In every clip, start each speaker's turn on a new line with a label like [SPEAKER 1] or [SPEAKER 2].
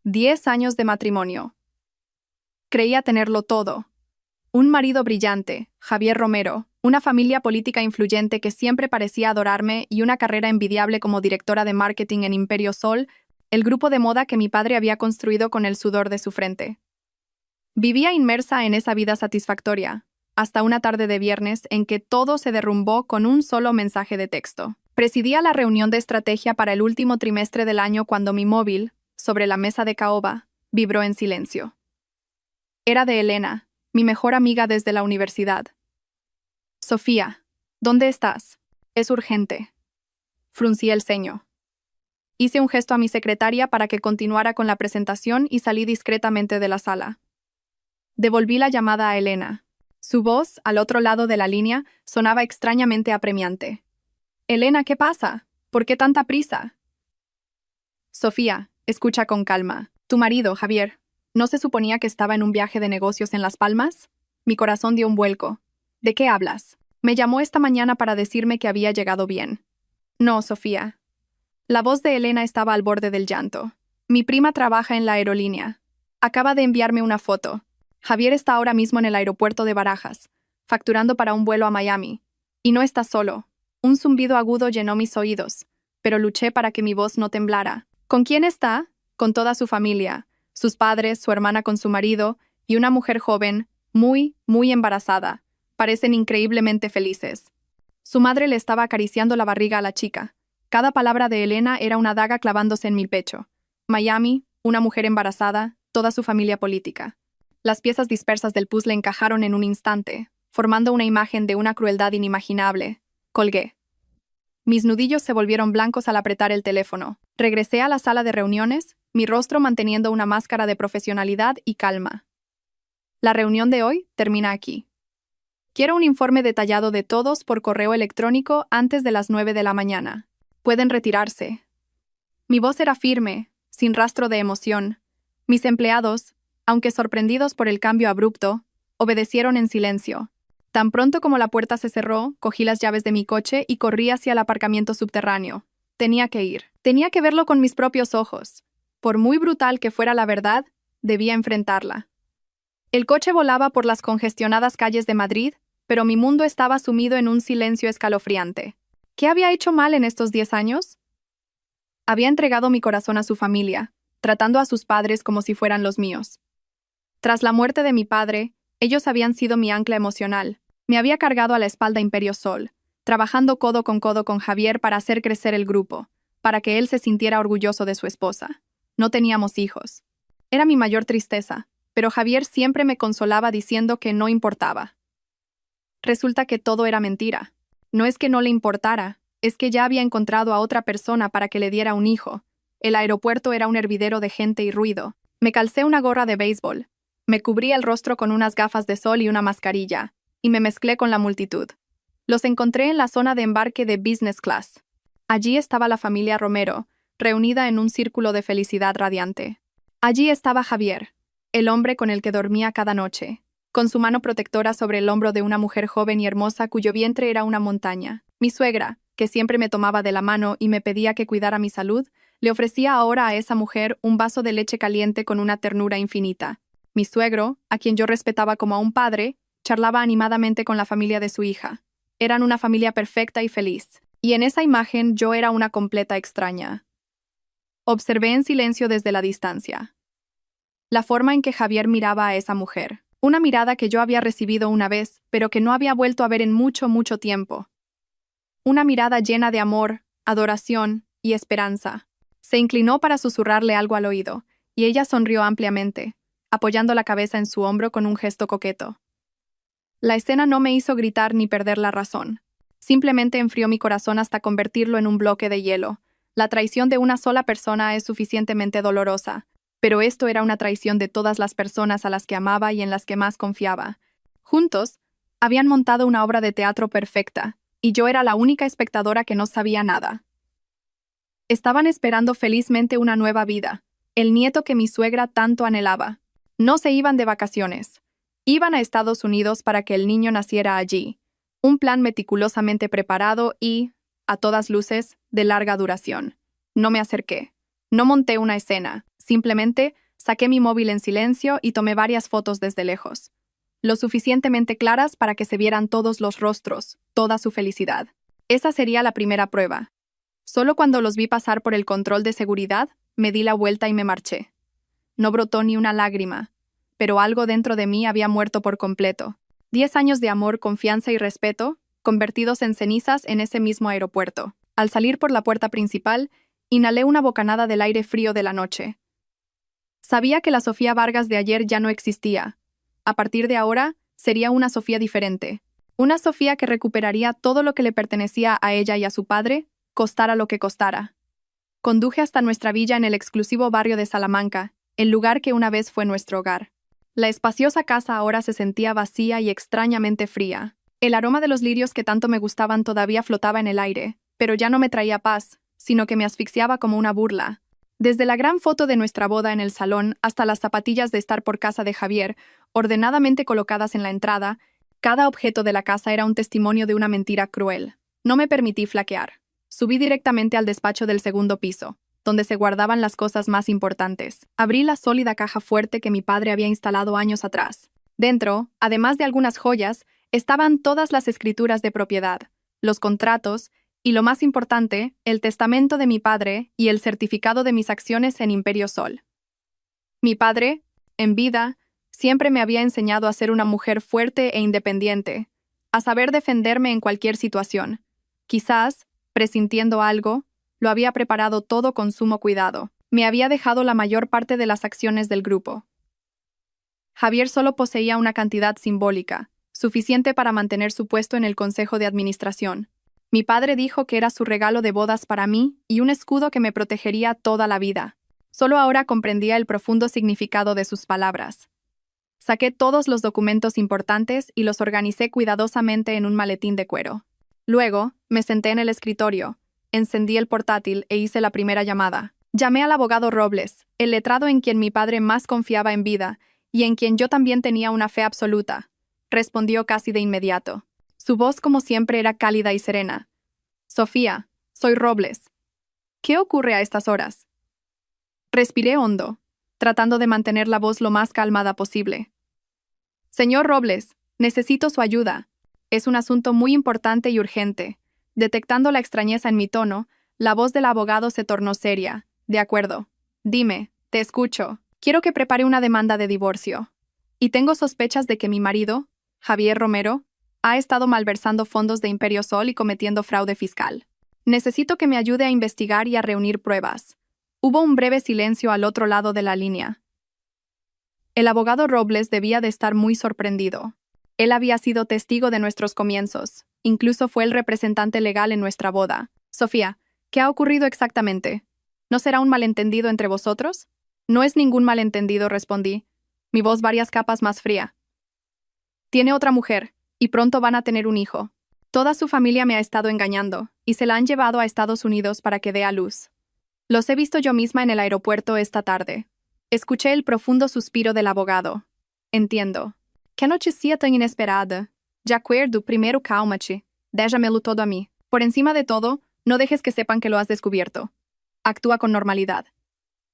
[SPEAKER 1] 10 años de matrimonio. Creía tenerlo todo. Un marido brillante, Javier Romero, una familia política influyente que siempre parecía adorarme y una carrera envidiable como directora de marketing en Imperio Sol, el grupo de moda que mi padre había construido con el sudor de su frente. Vivía inmersa en esa vida satisfactoria, hasta una tarde de viernes en que todo se derrumbó con un solo mensaje de texto. Presidía la reunión de estrategia para el último trimestre del año cuando mi móvil, sobre la mesa de caoba, vibró en silencio. Era de Elena, mi mejor amiga desde la universidad. Sofía, ¿dónde estás? Es urgente. Fruncí el ceño. Hice un gesto a mi secretaria para que continuara con la presentación y salí discretamente de la sala. Devolví la llamada a Elena. Su voz, al otro lado de la línea, sonaba extrañamente apremiante. Elena, ¿qué pasa? ¿Por qué tanta prisa? Sofía, escucha con calma. Tu marido, Javier, ¿no se suponía que estaba en un viaje de negocios en Las Palmas? Mi corazón dio un vuelco. ¿De qué hablas? Me llamó esta mañana para decirme que había llegado bien. No, Sofía. La voz de Elena estaba al borde del llanto. Mi prima trabaja en la aerolínea. Acaba de enviarme una foto. Javier está ahora mismo en el aeropuerto de Barajas, facturando para un vuelo a Miami. Y no está solo. Un zumbido agudo llenó mis oídos, pero luché para que mi voz no temblara. ¿Con quién está? Con toda su familia, sus padres, su hermana con su marido y una mujer joven, muy embarazada. Parecen increíblemente felices. Su madre le estaba acariciando la barriga a la chica. Cada palabra de Elena era una daga clavándose en mi pecho. Miami, una mujer embarazada, toda su familia política. Las piezas dispersas del puzzle encajaron en un instante, formando una imagen de una crueldad inimaginable. Colgué. Mis nudillos se volvieron blancos al apretar el teléfono. Regresé a la sala de reuniones, mi rostro manteniendo una máscara de profesionalidad y calma. La reunión de hoy termina aquí. Quiero un informe detallado de todos por correo electrónico antes de las 9 de la mañana. Pueden retirarse. Mi voz era firme, sin rastro de emoción. Mis empleados, aunque sorprendidos por el cambio abrupto, obedecieron en silencio. Tan pronto como la puerta se cerró, cogí las llaves de mi coche y corrí hacia el aparcamiento subterráneo. Tenía que ir. Tenía que verlo con mis propios ojos. Por muy brutal que fuera la verdad, debía enfrentarla. El coche volaba por las congestionadas calles de Madrid, pero mi mundo estaba sumido en un silencio escalofriante. ¿Qué había hecho mal en estos 10 años? Había entregado mi corazón a su familia, tratando a sus padres como si fueran los míos. Tras la muerte de mi padre, ellos habían sido mi ancla emocional. Me había cargado a la espalda Imperio Sol, trabajando codo con Javier para hacer crecer el grupo, para que él se sintiera orgulloso de su esposa. No teníamos hijos. Era mi mayor tristeza, pero Javier siempre me consolaba diciendo que no importaba. Resulta que todo era mentira. No es que no le importara, es que ya había encontrado a otra persona para que le diera un hijo. El aeropuerto era un hervidero de gente y ruido. Me calcé una gorra de béisbol. Me cubrí el rostro con unas gafas de sol y una mascarilla, y me mezclé con la multitud. Los encontré en la zona de embarque de Business Class. Allí estaba la familia Romero, reunida en un círculo de felicidad radiante. Allí estaba Javier, el hombre con el que dormía cada noche, con su mano protectora sobre el hombro de una mujer joven y hermosa cuyo vientre era una montaña. Mi suegra, que siempre me tomaba de la mano y me pedía que cuidara mi salud, le ofrecía ahora a esa mujer un vaso de leche caliente con una ternura infinita. Mi suegro, a quien yo respetaba como a un padre, charlaba animadamente con la familia de su hija. Eran una familia perfecta y feliz, y en esa imagen yo era una completa extraña. Observé en silencio desde la distancia la forma en que Javier miraba a esa mujer, una mirada que yo había recibido una vez, pero que no había vuelto a ver en mucho tiempo. Una mirada llena de amor, adoración y esperanza. Se inclinó para susurrarle algo al oído, y ella sonrió ampliamente, apoyando la cabeza en su hombro con un gesto coqueto. La escena no me hizo gritar ni perder la razón. Simplemente enfrió mi corazón hasta convertirlo en un bloque de hielo. La traición de una sola persona es suficientemente dolorosa, pero esto era una traición de todas las personas a las que amaba y en las que más confiaba. Juntos, habían montado una obra de teatro perfecta, y yo era la única espectadora que no sabía nada. Estaban esperando felizmente una nueva vida, el nieto que mi suegra tanto anhelaba. No se iban de vacaciones. Iban a Estados Unidos para que el niño naciera allí. Un plan meticulosamente preparado y, a todas luces, de larga duración. No me acerqué. No monté una escena. Simplemente saqué mi móvil en silencio y tomé varias fotos desde lejos, lo suficientemente claras para que se vieran todos los rostros, toda su felicidad. Esa sería la primera prueba. Solo cuando los vi pasar por el control de seguridad, me di la vuelta y me marché. No brotó ni una lágrima, pero algo dentro de mí había muerto por completo. 10 años de amor, confianza y respeto, convertidos en cenizas en ese mismo aeropuerto. Al salir por la puerta principal, inhalé una bocanada del aire frío de la noche. Sabía que la Sofía Vargas de ayer ya no existía. A partir de ahora, sería una Sofía diferente. Una Sofía que recuperaría todo lo que le pertenecía a ella y a su padre, costara lo que costara. Conduje hasta nuestra villa en el exclusivo barrio de Salamanca, el lugar que una vez fue nuestro hogar. La espaciosa casa ahora se sentía vacía y extrañamente fría. El aroma de los lirios que tanto me gustaban todavía flotaba en el aire, pero ya no me traía paz, sino que me asfixiaba como una burla. Desde la gran foto de nuestra boda en el salón hasta las zapatillas de estar por casa de Javier, ordenadamente colocadas en la entrada, cada objeto de la casa era un testimonio de una mentira cruel. No me permití flaquear. Subí directamente al despacho del segundo piso, donde se guardaban las cosas más importantes. Abrí la sólida caja fuerte que mi padre había instalado años atrás. Dentro, además de algunas joyas, estaban todas las escrituras de propiedad, los contratos y, lo más importante, el testamento de mi padre y el certificado de mis acciones en Imperio Sol. Mi padre, en vida, siempre me había enseñado a ser una mujer fuerte e independiente, a saber defenderme en cualquier situación. Quizás, presintiendo algo, lo había preparado todo con sumo cuidado. Me había dejado la mayor parte de las acciones del grupo. Javier solo poseía una cantidad simbólica, suficiente para mantener su puesto en el Consejo de Administración. Mi padre dijo que era su regalo de bodas para mí y un escudo que me protegería toda la vida. Solo ahora comprendía el profundo significado de sus palabras. Saqué todos los documentos importantes y los organicé cuidadosamente en un maletín de cuero. Luego, me senté en el escritorio, encendí el portátil e hice la primera llamada. Llamé al abogado Robles, el letrado en quien mi padre más confiaba en vida y en quien yo también tenía una fe absoluta. Respondió casi de inmediato. Su voz, como siempre, era cálida y serena. Sofía, soy Robles. ¿Qué ocurre a estas horas? Respiré hondo, tratando de mantener la voz lo más calmada posible. Señor Robles, necesito su ayuda. Es un asunto muy importante y urgente. Detectando la extrañeza en mi tono, la voz del abogado se tornó seria. De acuerdo. Dime, te escucho. Quiero que prepare una demanda de divorcio. Y tengo sospechas de que mi marido, Javier Romero, ha estado malversando fondos de Imperio Sol y cometiendo fraude fiscal. Necesito que me ayude a investigar y a reunir pruebas. Hubo un breve silencio al otro lado de la línea. El abogado Robles debía de estar muy sorprendido. Él había sido testigo de nuestros comienzos. Incluso fue el representante legal en nuestra boda. Sofía, ¿qué ha ocurrido exactamente? ¿No será un malentendido entre vosotros? No es ningún malentendido, respondí, mi voz varias capas más fría. Tiene otra mujer, y pronto van a tener un hijo. Toda su familia me ha estado engañando, y se la han llevado a Estados Unidos para que dé a luz. Los he visto yo misma en el aeropuerto esta tarde. Escuché el profundo suspiro del abogado. Entiendo. Que noticia tan inesperada. De acuerdo, primero cálmate. Déjamelo todo a mí. Por encima de todo, no dejes que sepan que lo has descubierto. Actúa con normalidad.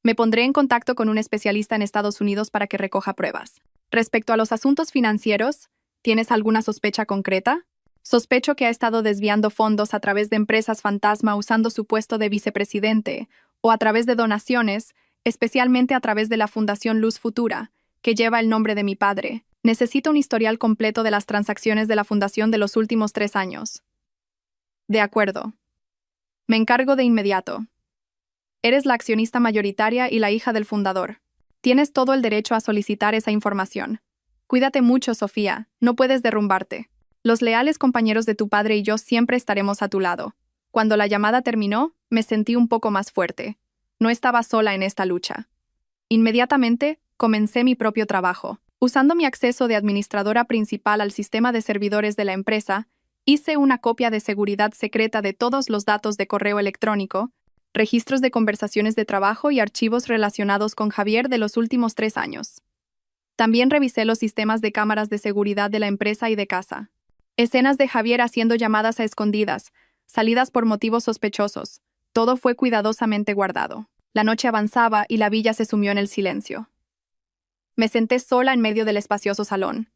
[SPEAKER 1] Me pondré en contacto con un especialista en Estados Unidos para que recoja pruebas. Respecto a los asuntos financieros, ¿tienes alguna sospecha concreta? Sospecho que ha estado desviando fondos a través de empresas fantasma usando su puesto de vicepresidente o a través de donaciones, especialmente a través de la Fundación Luz Futura, que lleva el nombre de mi padre. Necesito un historial completo de las transacciones de la fundación de los últimos 3 años. De acuerdo. Me encargo de inmediato. Eres la accionista mayoritaria y la hija del fundador. Tienes todo el derecho a solicitar esa información. Cuídate mucho, Sofía, no puedes derrumbarte. Los leales compañeros de tu padre y yo siempre estaremos a tu lado. Cuando la llamada terminó, me sentí un poco más fuerte. No estaba sola en esta lucha. Inmediatamente, comencé mi propio trabajo. Usando mi acceso de administradora principal al sistema de servidores de la empresa, hice una copia de seguridad secreta de todos los datos de correo electrónico, registros de conversaciones de trabajo y archivos relacionados con Javier de los últimos 3 años. También revisé los sistemas de cámaras de seguridad de la empresa y de casa. Escenas de Javier haciendo llamadas a escondidas, salidas por motivos sospechosos. Todo fue cuidadosamente guardado. La noche avanzaba y la villa se sumió en el silencio. Me senté sola en medio del espacioso salón.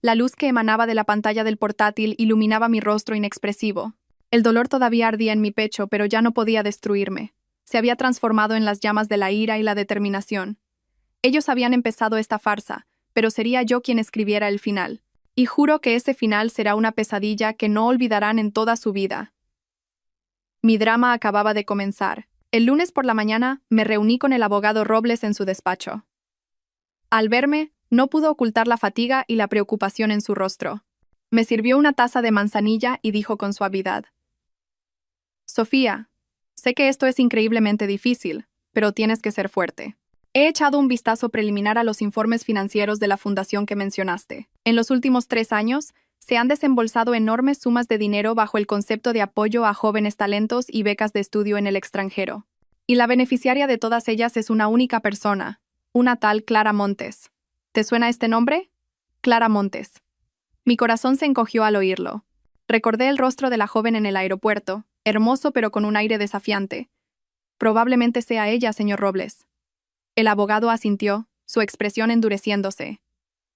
[SPEAKER 1] La luz que emanaba de la pantalla del portátil iluminaba mi rostro inexpresivo. El dolor todavía ardía en mi pecho, pero ya no podía destruirme. Se había transformado en las llamas de la ira y la determinación. Ellos habían empezado esta farsa, pero sería yo quien escribiera el final. Y juro que ese final será una pesadilla que no olvidarán en toda su vida. Mi drama acababa de comenzar. El lunes por la mañana me reuní con el abogado Robles en su despacho. Al verme, no pudo ocultar la fatiga y la preocupación en su rostro. Me sirvió una taza de manzanilla y dijo con suavidad: Sofía, sé que esto es increíblemente difícil, pero tienes que ser fuerte. He echado un vistazo preliminar a los informes financieros de la fundación que mencionaste. En los últimos 3 años, se han desembolsado enormes sumas de dinero bajo el concepto de apoyo a jóvenes talentos y becas de estudio en el extranjero. Y la beneficiaria de todas ellas es una única persona, una tal Clara Montes. ¿Te suena este nombre? Clara Montes. Mi corazón se encogió al oírlo. Recordé el rostro de la joven en el aeropuerto, hermoso pero con un aire desafiante. Probablemente sea ella, señor Robles. El abogado asintió, su expresión endureciéndose.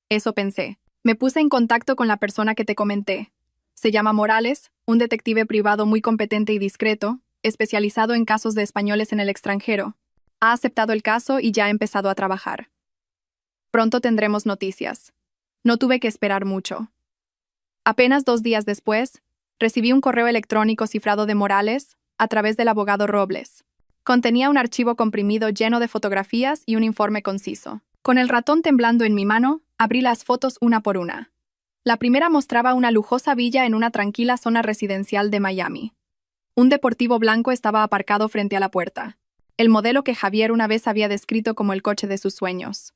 [SPEAKER 1] Eso pensé. Me puse en contacto con la persona que te comenté. Se llama Morales, un detective privado muy competente y discreto, especializado en casos de españoles en el extranjero. Ha aceptado el caso y ya ha empezado a trabajar. Pronto tendremos noticias. No tuve que esperar mucho. Apenas 2 días después, recibí un correo electrónico cifrado de Morales a través del abogado Robles. Contenía un archivo comprimido lleno de fotografías y un informe conciso. Con el ratón temblando en mi mano, abrí las fotos una por una. La primera mostraba una lujosa villa en una tranquila zona residencial de Miami. Un deportivo blanco estaba aparcado frente a la puerta, el modelo que Javier una vez había descrito como el coche de sus sueños.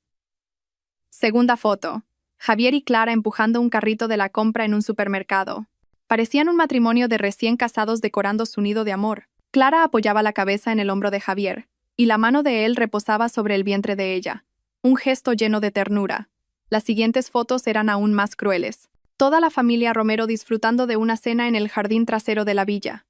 [SPEAKER 1] Segunda foto. Javier y Clara empujando un carrito de la compra en un supermercado. Parecían un matrimonio de recién casados decorando su nido de amor. Clara apoyaba la cabeza en el hombro de Javier, y la mano de él reposaba sobre el vientre de ella. Un gesto lleno de ternura. Las siguientes fotos eran aún más crueles. Toda la familia Romero disfrutando de una cena en el jardín trasero de la villa.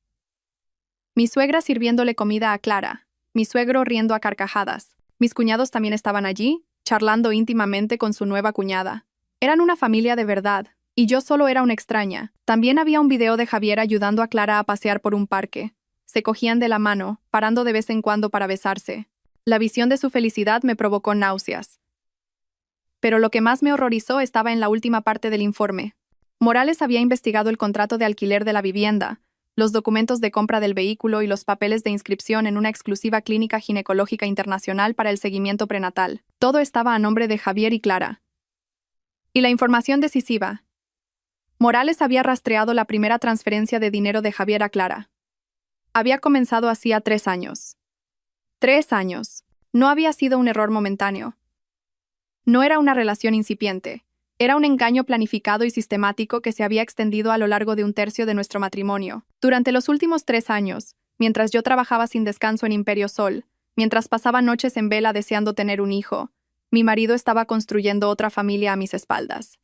[SPEAKER 1] Mi suegra sirviéndole comida a Clara, mi suegro riendo a carcajadas. Mis cuñados también estaban allí, charlando íntimamente con su nueva cuñada. Eran una familia de verdad, y yo solo era una extraña. También había un video de Javier ayudando a Clara a pasear por un parque. Se cogían de la mano, parando de vez en cuando para besarse. La visión de su felicidad me provocó náuseas. Pero lo que más me horrorizó estaba en la última parte del informe. Morales había investigado el contrato de alquiler de la vivienda, los documentos de compra del vehículo y los papeles de inscripción en una exclusiva clínica ginecológica internacional para el seguimiento prenatal. Todo estaba a nombre de Javier y Clara. Y la información decisiva. Morales había rastreado la primera transferencia de dinero de Javier a Clara. Había comenzado hacía 3 años. 3 años. No había sido un error momentáneo. No era una relación incipiente. Era un engaño planificado y sistemático que se había extendido a lo largo de 1/3 de nuestro matrimonio. Durante los últimos 3 años, mientras yo trabajaba sin descanso en Imperio Sol, mientras pasaba noches en vela deseando tener un hijo, mi marido estaba construyendo otra familia a mis espaldas.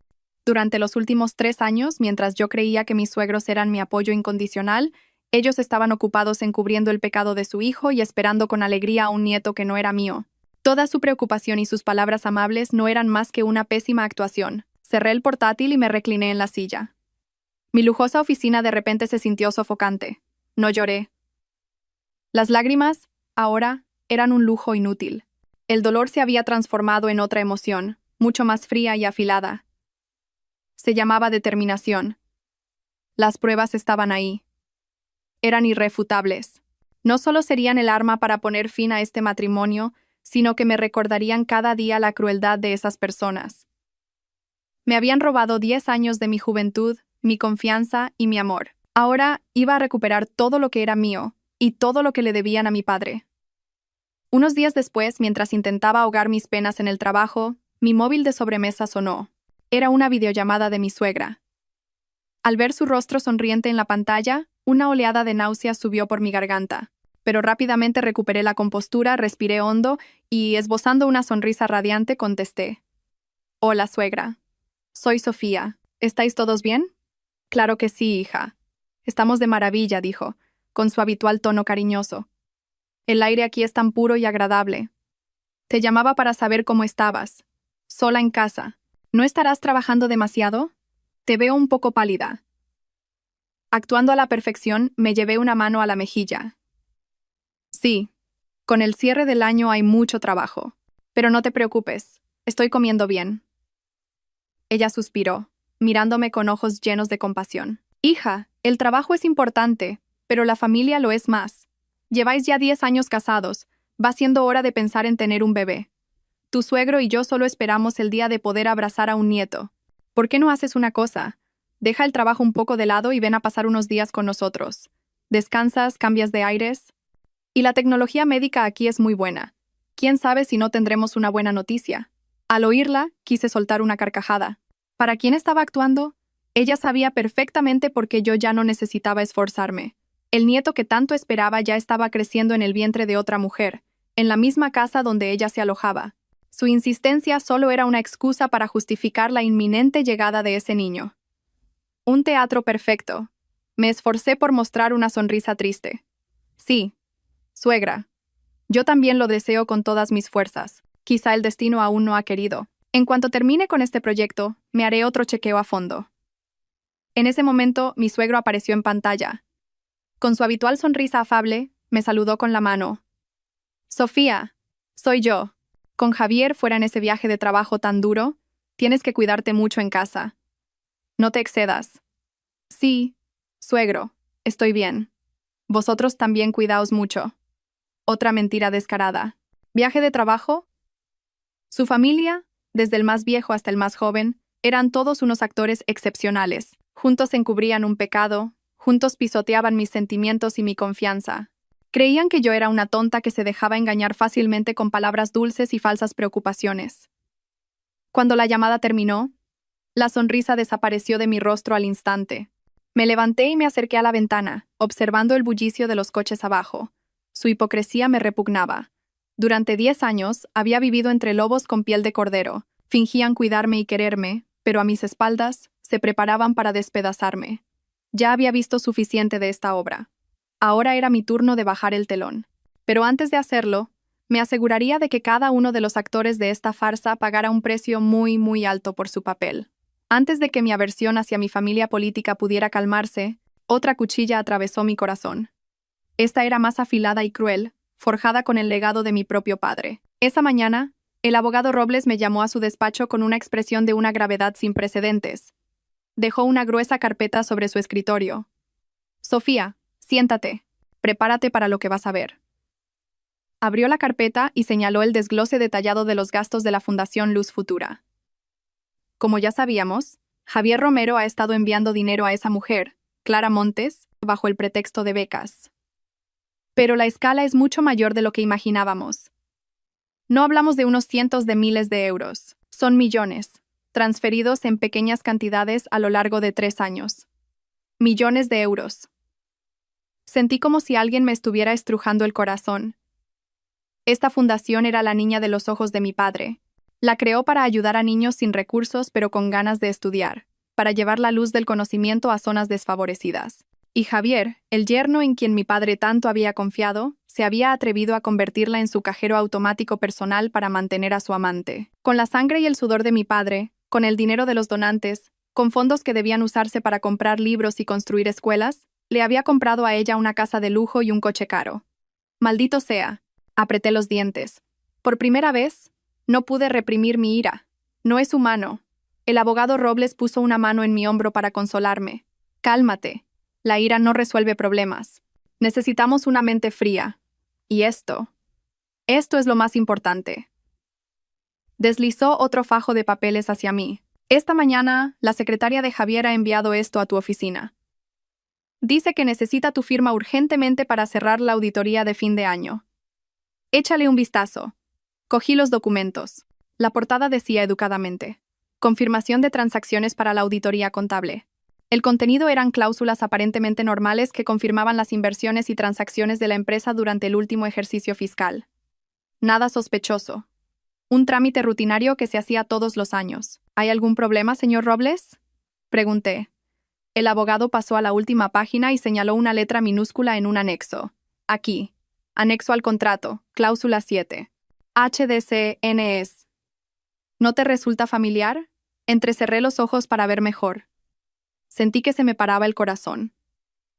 [SPEAKER 1] Durante los últimos 3 años, mientras yo creía que mis suegros eran mi apoyo incondicional, ellos estaban ocupados encubriendo el pecado de su hijo y esperando con alegría a un nieto que no era mío. Toda su preocupación y sus palabras amables no eran más que una pésima actuación. Cerré el portátil y me recliné en la silla. Mi lujosa oficina de repente se sintió sofocante. No lloré. Las lágrimas, ahora, eran un lujo inútil. El dolor se había transformado en otra emoción, mucho más fría y afilada. Se llamaba determinación. Las pruebas estaban ahí. Eran irrefutables. No solo serían el arma para poner fin a este matrimonio, sino que me recordarían cada día la crueldad de esas personas. Me habían robado 10 años de mi juventud, mi confianza y mi amor. Ahora iba a recuperar todo lo que era mío y todo lo que le debían a mi padre. Unos días después, mientras intentaba ahogar mis penas en el trabajo, mi móvil de sobremesa sonó. Era una videollamada de mi suegra. Al ver su rostro sonriente en la pantalla, una oleada de náuseas subió por mi garganta, pero rápidamente recuperé la compostura, respiré hondo y, esbozando una sonrisa radiante, contesté. Hola, suegra. Soy Sofía. ¿Estáis todos bien? Claro que sí, hija. Estamos de maravilla, dijo, con su habitual tono cariñoso. El aire aquí es tan puro y agradable. Te llamaba para saber cómo estabas. Sola en casa. ¿No estarás trabajando demasiado? Te veo un poco pálida. Actuando a la perfección, me llevé una mano a la mejilla. Sí, con el cierre del año hay mucho trabajo. Pero no te preocupes, estoy comiendo bien. Ella suspiró, mirándome con ojos llenos de compasión. Hija, el trabajo es importante, pero la familia lo es más. Lleváis ya 10 años casados, va siendo hora de pensar en tener un bebé. Tu suegro y yo solo esperamos el día de poder abrazar a un nieto. ¿Por qué no haces una cosa? Deja el trabajo un poco de lado y ven a pasar unos días con nosotros. Descansas, cambias de aires. Y la tecnología médica aquí es muy buena. ¿Quién sabe si no tendremos una buena noticia? Al oírla, quise soltar una carcajada. ¿Para quién estaba actuando? Ella sabía perfectamente por qué yo ya no necesitaba esforzarme. El nieto que tanto esperaba ya estaba creciendo en el vientre de otra mujer, en la misma casa donde ella se alojaba. Su insistencia solo era una excusa para justificar la inminente llegada de ese niño. Un teatro perfecto. Me esforcé por mostrar una sonrisa triste. Sí, suegra. Yo también lo deseo con todas mis fuerzas. Quizá el destino aún no ha querido. En cuanto termine con este proyecto, me haré otro chequeo a fondo. En ese momento, mi suegro apareció en pantalla. Con su habitual sonrisa afable, me saludó con la mano. Sofía, soy yo. Con Javier fuera en ese viaje de trabajo tan duro, tienes que cuidarte mucho en casa. No te excedas. Sí, suegro, estoy bien. Vosotros también cuidaos mucho. Otra mentira descarada. ¿Viaje de trabajo? Su familia, desde el más viejo hasta el más joven, eran todos unos actores excepcionales. Juntos encubrían un pecado, juntos pisoteaban mis sentimientos y mi confianza. Creían que yo era una tonta que se dejaba engañar fácilmente con palabras dulces y falsas preocupaciones. Cuando la llamada terminó, la sonrisa desapareció de mi rostro al instante. Me levanté y me acerqué a la ventana, observando el bullicio de los coches abajo. Su hipocresía me repugnaba. Durante 10 años había vivido entre lobos con piel de cordero. Fingían cuidarme y quererme, pero a mis espaldas se preparaban para despedazarme. Ya había visto suficiente de esta obra. Ahora era mi turno de bajar el telón. Pero antes de hacerlo, me aseguraría de que cada uno de los actores de esta farsa pagara un precio muy, muy alto por su papel. Antes de que mi aversión hacia mi familia política pudiera calmarse, otra cuchilla atravesó mi corazón. Esta era más afilada y cruel, forjada con el legado de mi propio padre. Esa mañana, el abogado Robles me llamó a su despacho con una expresión de una gravedad sin precedentes. Dejó una gruesa carpeta sobre su escritorio. Sofía, siéntate. Prepárate para lo que vas a ver. Abrió la carpeta y señaló el desglose detallado de los gastos de la Fundación Luz Futura. Como ya sabíamos, Javier Romero ha estado enviando dinero a esa mujer, Clara Montes, bajo el pretexto de becas. Pero la escala es mucho mayor de lo que imaginábamos. No hablamos de unos cientos de miles de euros, son millones, transferidos en pequeñas cantidades a lo largo de 3 años. Millones de euros. Sentí como si alguien me estuviera estrujando el corazón. Esta fundación era la niña de los ojos de mi padre. La creó para ayudar a niños sin recursos pero con ganas de estudiar, para llevar la luz del conocimiento a zonas desfavorecidas. Y Javier, el yerno en quien mi padre tanto había confiado, se había atrevido a convertirla en su cajero automático personal para mantener a su amante. Con la sangre y el sudor de mi padre, con el dinero de los donantes, con fondos que debían usarse para comprar libros y construir escuelas, le había comprado a ella una casa de lujo y un coche caro. Maldito sea, apreté los dientes. Por primera vez, no pude reprimir mi ira. No es humano. El abogado Robles puso una mano en mi hombro para consolarme. Cálmate. La ira no resuelve problemas. Necesitamos una mente fría. Y esto es lo más importante. Deslizó otro fajo de papeles hacia mí. Esta mañana, la secretaria de Javier ha enviado esto a tu oficina. Dice que necesita tu firma urgentemente para cerrar la auditoría de fin de año. Échale un vistazo. Cogí los documentos. La portada decía educadamente: confirmación de transacciones para la auditoría contable. El contenido eran cláusulas aparentemente normales que confirmaban las inversiones y transacciones de la empresa durante el último ejercicio fiscal. Nada sospechoso. Un trámite rutinario que se hacía todos los años. ¿Hay algún problema, señor Robles?, pregunté. El abogado pasó a la última página y señaló una letra minúscula en un anexo. Aquí. Anexo al contrato, cláusula 7. HDCNS. ¿No te resulta familiar? Entrecerré los ojos para ver mejor. Sentí que se me paraba el corazón.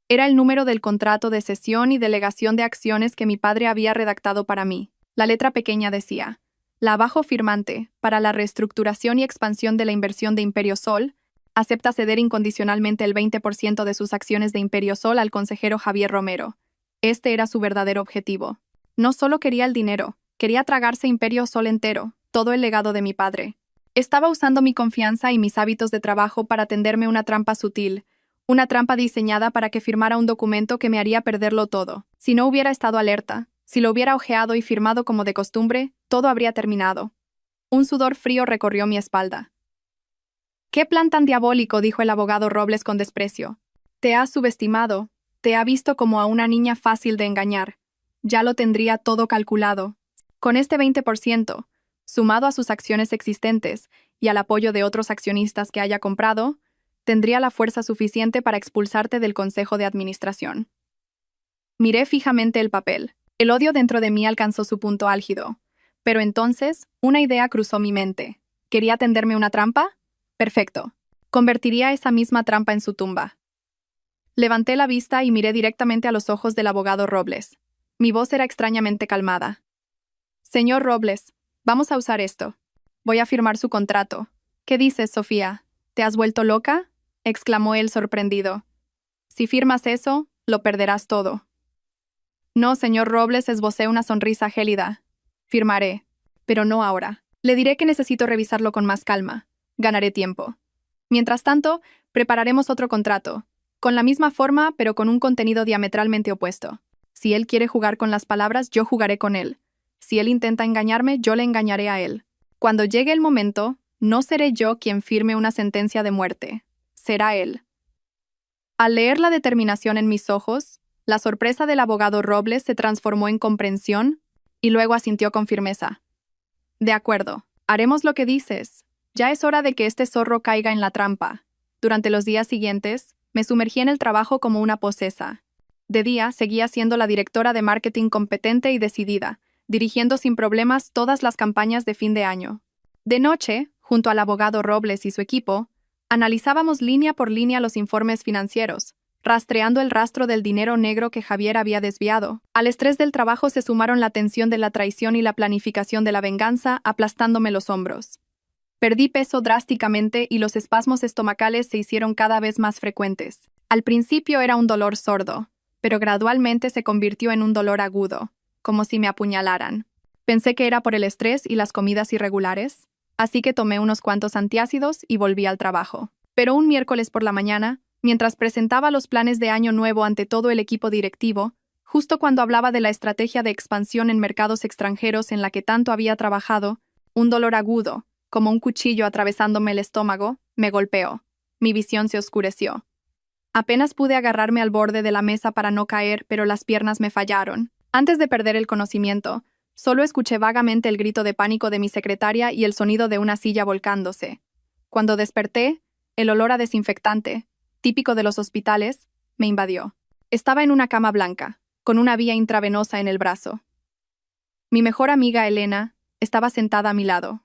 [SPEAKER 1] Era el número del contrato de cesión y delegación de acciones que mi padre había redactado para mí. La letra pequeña decía: la abajo firmante, para la reestructuración y expansión de la inversión de Imperio Sol, acepta ceder incondicionalmente el 20% de sus acciones de Imperio Sol al consejero Javier Romero. Este era su verdadero objetivo. No solo quería el dinero, quería tragarse Imperio Sol entero, todo el legado de mi padre. Estaba usando mi confianza y mis hábitos de trabajo para tenderme una trampa sutil, una trampa diseñada para que firmara un documento que me haría perderlo todo. Si no hubiera estado alerta, si lo hubiera hojeado y firmado como de costumbre, todo habría terminado. Un sudor frío recorrió mi espalda. «¿Qué plan tan diabólico?», dijo el abogado Robles con desprecio. «Te has subestimado, te ha visto como a una niña fácil de engañar. Ya lo tendría todo calculado. Con este 20%, sumado a sus acciones existentes y al apoyo de otros accionistas que haya comprado, tendría la fuerza suficiente para expulsarte del Consejo de Administración». Miré fijamente el papel. El odio dentro de mí alcanzó su punto álgido. Pero entonces, una idea cruzó mi mente. ¿Quería tenderme una trampa? Perfecto. Convertiría esa misma trampa en su tumba. Levanté la vista y miré directamente a los ojos del abogado Robles. Mi voz era extrañamente calmada. «Señor Robles, vamos a usar esto. Voy a firmar su contrato». «¿Qué dices, Sofía? ¿Te has vuelto loca?», exclamó él sorprendido. «Si firmas eso, lo perderás todo». «No, señor Robles», esbocé una sonrisa gélida. «Firmaré, pero no ahora. Le diré que necesito revisarlo con más calma. Ganaré tiempo. Mientras tanto, prepararemos otro contrato, con la misma forma, pero con un contenido diametralmente opuesto. Si él quiere jugar con las palabras, yo jugaré con él. Si él intenta engañarme, yo le engañaré a él. Cuando llegue el momento, no seré yo quien firme una sentencia de muerte. Será él». Al leer la determinación en mis ojos, la sorpresa del abogado Robles se transformó en comprensión y luego asintió con firmeza. «De acuerdo, haremos lo que dices. Ya es hora de que este zorro caiga en la trampa». Durante los días siguientes, me sumergí en el trabajo como una posesa. De día, seguía siendo la directora de marketing competente y decidida, dirigiendo sin problemas todas las campañas de fin de año. De noche, junto al abogado Robles y su equipo, analizábamos línea por línea los informes financieros, rastreando el rastro del dinero negro que Javier había desviado. Al estrés del trabajo se sumaron la tensión de la traición y la planificación de la venganza, aplastándome los hombros. Perdí peso drásticamente y los espasmos estomacales se hicieron cada vez más frecuentes. Al principio era un dolor sordo, pero gradualmente se convirtió en un dolor agudo, como si me apuñalaran. Pensé que era por el estrés y las comidas irregulares, así que tomé unos cuantos antiácidos y volví al trabajo. Pero un miércoles por la mañana, mientras presentaba los planes de año nuevo ante todo el equipo directivo, justo cuando hablaba de la estrategia de expansión en mercados extranjeros en la que tanto había trabajado, un dolor agudo, como un cuchillo atravesándome el estómago, me golpeó. Mi visión se oscureció. Apenas pude agarrarme al borde de la mesa para no caer, pero las piernas me fallaron. Antes de perder el conocimiento, solo escuché vagamente el grito de pánico de mi secretaria y el sonido de una silla volcándose. Cuando desperté, el olor a desinfectante, típico de los hospitales, me invadió. Estaba en una cama blanca, con una vía intravenosa en el brazo. Mi mejor amiga Elena estaba sentada a mi lado,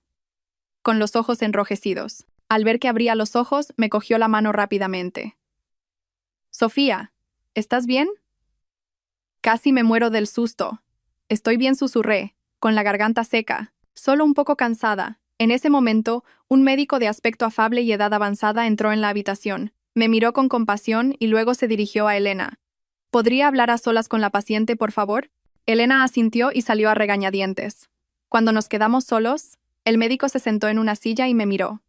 [SPEAKER 1] con los ojos enrojecidos. Al ver que abría los ojos, me cogió la mano rápidamente. «Sofía, ¿estás bien?» «Casi me muero del susto». «Estoy bien», susurré, con la garganta seca, solo un poco cansada. En ese momento, un médico de aspecto afable y edad avanzada entró en la habitación. Me miró con compasión y luego se dirigió a Elena. «¿Podría hablar a solas con la paciente, por favor?» Elena asintió y salió a regañadientes. Cuando nos quedamos solos, el médico se sentó en una silla y me miró.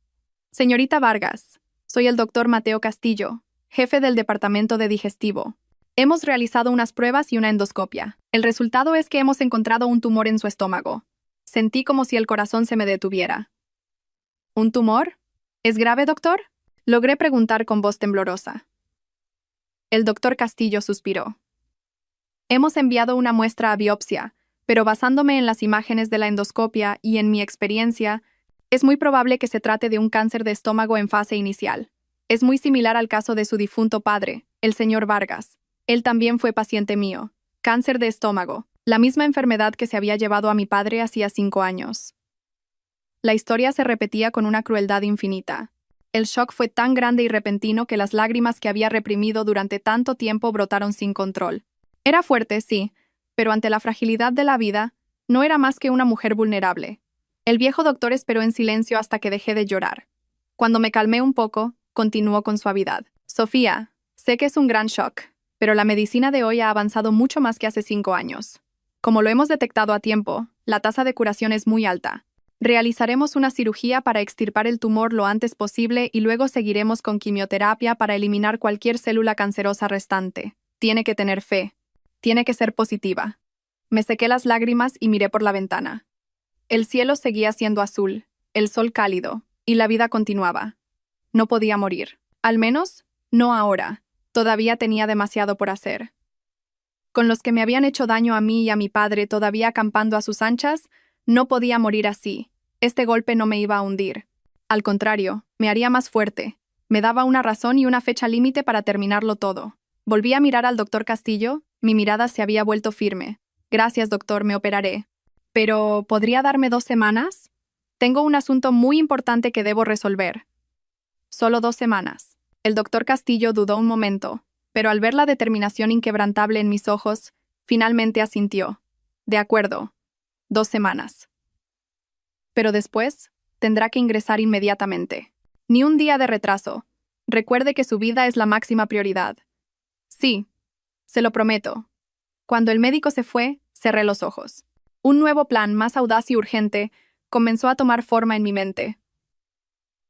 [SPEAKER 1] «Señorita Vargas, soy el doctor Mateo Castillo, jefe del departamento de digestivo. Hemos realizado unas pruebas y una endoscopia. El resultado es que hemos encontrado un tumor en su estómago». Sentí como si el corazón se me detuviera. «¿Un tumor? ¿Es grave, doctor?», logré preguntar con voz temblorosa. El doctor Castillo suspiró. «Hemos enviado una muestra a biopsia, pero basándome en las imágenes de la endoscopia y en mi experiencia, es muy probable que se trate de un cáncer de estómago en fase inicial. Es muy similar al caso de su difunto padre, el señor Vargas. Él también fue paciente mío. Cáncer de estómago. La misma enfermedad que se había llevado a mi padre hacía 5 años. La historia se repetía con una crueldad infinita. El shock fue tan grande y repentino que las lágrimas que había reprimido durante tanto tiempo brotaron sin control. Era fuerte, sí, pero ante la fragilidad de la vida, no era más que una mujer vulnerable. El viejo doctor esperó en silencio hasta que dejé de llorar. Cuando me calmé un poco, continuó con suavidad. Sofía, sé que es un gran shock, pero la medicina de hoy ha avanzado mucho más que hace 5 años. Como lo hemos detectado a tiempo, la tasa de curación es muy alta. Realizaremos una cirugía para extirpar el tumor lo antes posible y luego seguiremos con quimioterapia para eliminar cualquier célula cancerosa restante. Tiene que tener fe. Tiene que ser positiva. Me sequé las lágrimas y miré por la ventana. El cielo seguía siendo azul, el sol cálido, y la vida continuaba. No podía morir. Al menos, no ahora. Todavía tenía demasiado por hacer. Con los que me habían hecho daño a mí y a mi padre todavía acampando a sus anchas, no podía morir así. Este golpe no me iba a hundir. Al contrario, me haría más fuerte. Me daba una razón y una fecha límite para terminarlo todo. Volví a mirar al doctor Castillo, mi mirada se había vuelto firme. Gracias, doctor, me operaré. Pero, ¿podría darme 2 semanas? Tengo un asunto muy importante que debo resolver. Solo 2 semanas. El doctor Castillo dudó un momento, pero al ver la determinación inquebrantable en mis ojos, finalmente asintió. De acuerdo. 2 semanas. Pero después, tendrá que ingresar inmediatamente. Ni un día de retraso. Recuerde que su vida es la máxima prioridad. Sí, se lo prometo. Cuando el médico se fue, cerré los ojos. Un nuevo plan, más audaz y urgente, comenzó a tomar forma en mi mente.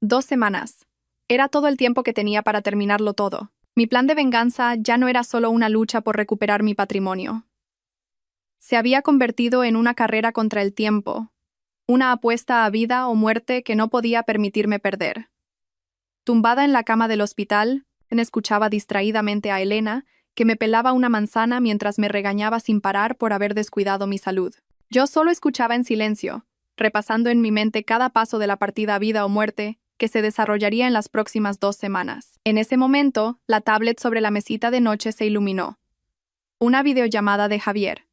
[SPEAKER 1] 2 semanas. Era todo el tiempo que tenía para terminarlo todo. Mi plan de venganza ya no era solo una lucha por recuperar mi patrimonio. Se había convertido en una carrera contra el tiempo, una apuesta a vida o muerte que no podía permitirme perder. Tumbada en la cama del hospital, escuchaba distraídamente a Elena, que me pelaba una manzana mientras me regañaba sin parar por haber descuidado mi salud. Yo solo escuchaba en silencio, repasando en mi mente cada paso de la partida vida o muerte que se desarrollaría en las próximas 2 semanas. En ese momento, la tablet sobre la mesita de noche se iluminó. Una videollamada de Javier.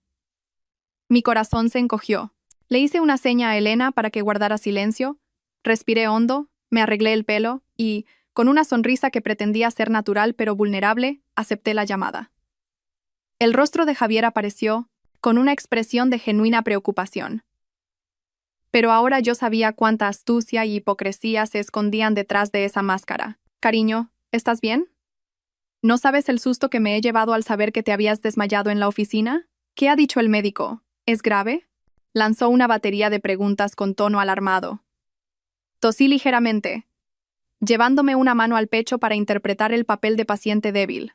[SPEAKER 1] Mi corazón se encogió. Le hice una seña a Elena para que guardara silencio, respiré hondo, me arreglé el pelo y, con una sonrisa que pretendía ser natural pero vulnerable, acepté la llamada. El rostro de Javier apareció, con una expresión de genuina preocupación. Pero ahora yo sabía cuánta astucia y hipocresía se escondían detrás de esa máscara. Cariño, ¿estás bien? ¿No sabes el susto que me he llevado al saber que te habías desmayado en la oficina? ¿Qué ha dicho el médico? ¿Es grave? Lanzó una batería de preguntas con tono alarmado. Tosí ligeramente, llevándome una mano al pecho para interpretar el papel de paciente débil.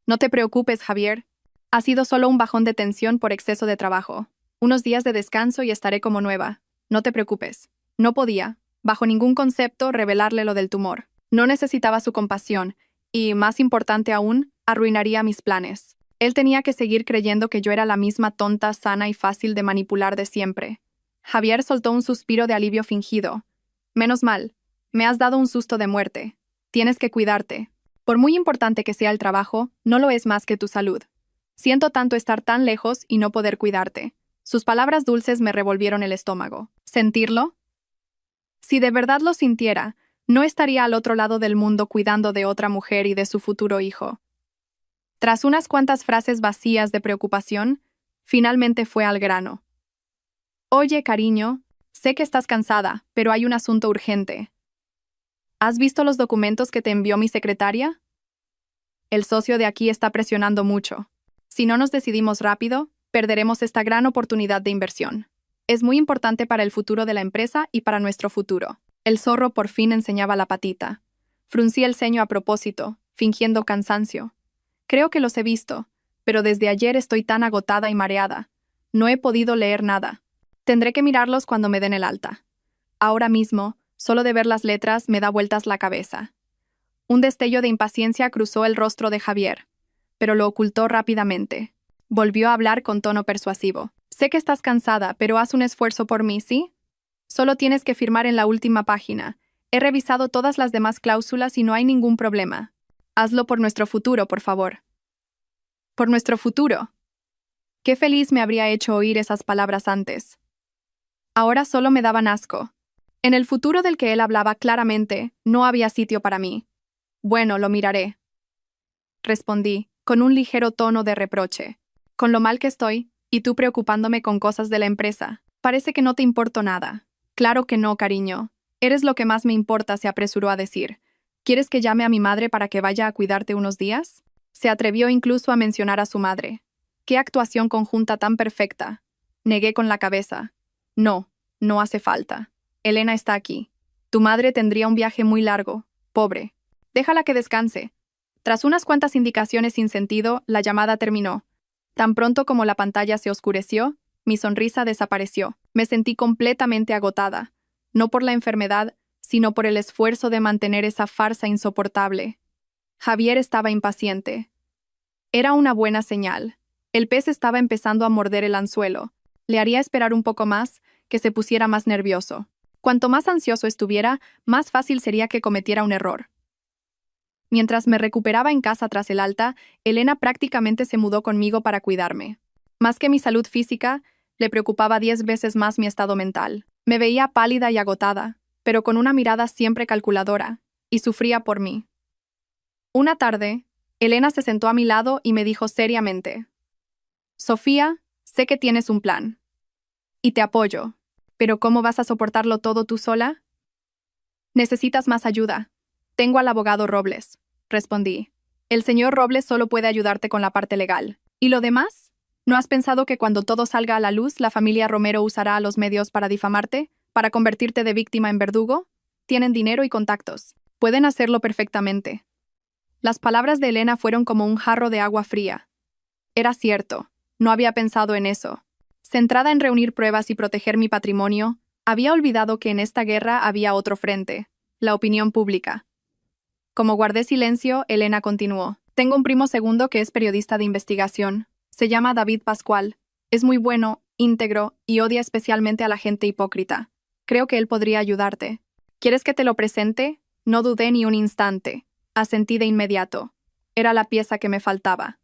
[SPEAKER 1] No te preocupes, Javier. Ha sido solo un bajón de tensión por exceso de trabajo. Unos días de descanso y estaré como nueva. No te preocupes. No podía, bajo ningún concepto, revelarle lo del tumor. No necesitaba su compasión y, más importante aún, arruinaría mis planes. Él tenía que seguir creyendo que yo era la misma tonta, sana y fácil de manipular de siempre. Javier soltó un suspiro de alivio fingido. Menos mal. Me has dado un susto de muerte. Tienes que cuidarte. Por muy importante que sea el trabajo, no lo es más que tu salud. Siento tanto estar tan lejos y no poder cuidarte. Sus palabras dulces me revolvieron el estómago. ¿Sentirlo? Si de verdad lo sintiera, no estaría al otro lado del mundo cuidando de otra mujer y de su futuro hijo. Tras unas cuantas frases vacías de preocupación, finalmente fue al grano. Oye, cariño, sé que estás cansada, pero hay un asunto urgente. ¿Has visto los documentos que te envió mi secretaria? El socio de aquí está presionando mucho. Si no nos decidimos rápido, perderemos esta gran oportunidad de inversión. Es muy importante para el futuro de la empresa y para nuestro futuro. El zorro por fin enseñaba la patita. Fruncí el ceño a propósito, fingiendo cansancio. Creo que los he visto, pero desde ayer estoy tan agotada y mareada. No he podido leer nada. Tendré que mirarlos cuando me den el alta. Ahora mismo, solo de ver las letras me da vueltas la cabeza. Un destello de impaciencia cruzó el rostro de Javier, pero lo ocultó rápidamente. Volvió a hablar con tono persuasivo. Sé que estás cansada, pero haz un esfuerzo por mí, ¿sí? Solo tienes que firmar en la última página. He revisado todas las demás cláusulas y no hay ningún problema. Hazlo por nuestro futuro, por favor. ¿Por nuestro futuro? Qué feliz me habría hecho oír esas palabras antes. Ahora solo me daban asco. En el futuro del que él hablaba claramente, no había sitio para mí. Bueno, lo miraré. Respondí, con un ligero tono de reproche. Con lo mal que estoy, y tú preocupándome con cosas de la empresa. Parece que no te importo nada. Claro que no, cariño. Eres lo que más me importa, se apresuró a decir. ¿Quieres que llame a mi madre para que vaya a cuidarte unos días? Se atrevió incluso a mencionar a su madre. ¡Qué actuación conjunta tan perfecta! Negué con la cabeza. No, no hace falta. Elena está aquí. Tu madre tendría un viaje muy largo. Pobre. Déjala que descanse. Tras unas cuantas indicaciones sin sentido, la llamada terminó. Tan pronto como la pantalla se oscureció, mi sonrisa desapareció. Me sentí completamente agotada, no por la enfermedad, sino por el esfuerzo de mantener esa farsa insoportable. Javier estaba impaciente. Era una buena señal. El pez estaba empezando a morder el anzuelo. Le haría esperar un poco más, que se pusiera más nervioso. Cuanto más ansioso estuviera, más fácil sería que cometiera un error. Mientras me recuperaba en casa tras el alta, Elena prácticamente se mudó conmigo para cuidarme. Más que mi salud física, le preocupaba 10 veces más mi estado mental. Me veía pálida y agotada, pero con una mirada siempre calculadora, y sufría por mí. Una tarde, Elena se sentó a mi lado y me dijo seriamente: Sofía, sé que tienes un plan. Y te apoyo. ¿Pero cómo vas a soportarlo todo tú sola? Necesitas más ayuda. Tengo al abogado Robles, respondí. El señor Robles solo puede ayudarte con la parte legal. ¿Y lo demás? ¿No has pensado que cuando todo salga a la luz, la familia Romero usará a los medios para difamarte, para convertirte de víctima en verdugo? Tienen dinero y contactos. Pueden hacerlo perfectamente. Las palabras de Elena fueron como un jarro de agua fría. Era cierto, no había pensado en eso. Centrada en reunir pruebas y proteger mi patrimonio, había olvidado que en esta guerra había otro frente, la opinión pública. Como guardé silencio, Elena continuó. Tengo un primo segundo que es periodista de investigación. Se llama David Pascual. Es muy bueno, íntegro y odia especialmente a la gente hipócrita. Creo que él podría ayudarte. ¿Quieres que te lo presente? No dudé ni un instante. Asentí de inmediato. Era la pieza que me faltaba.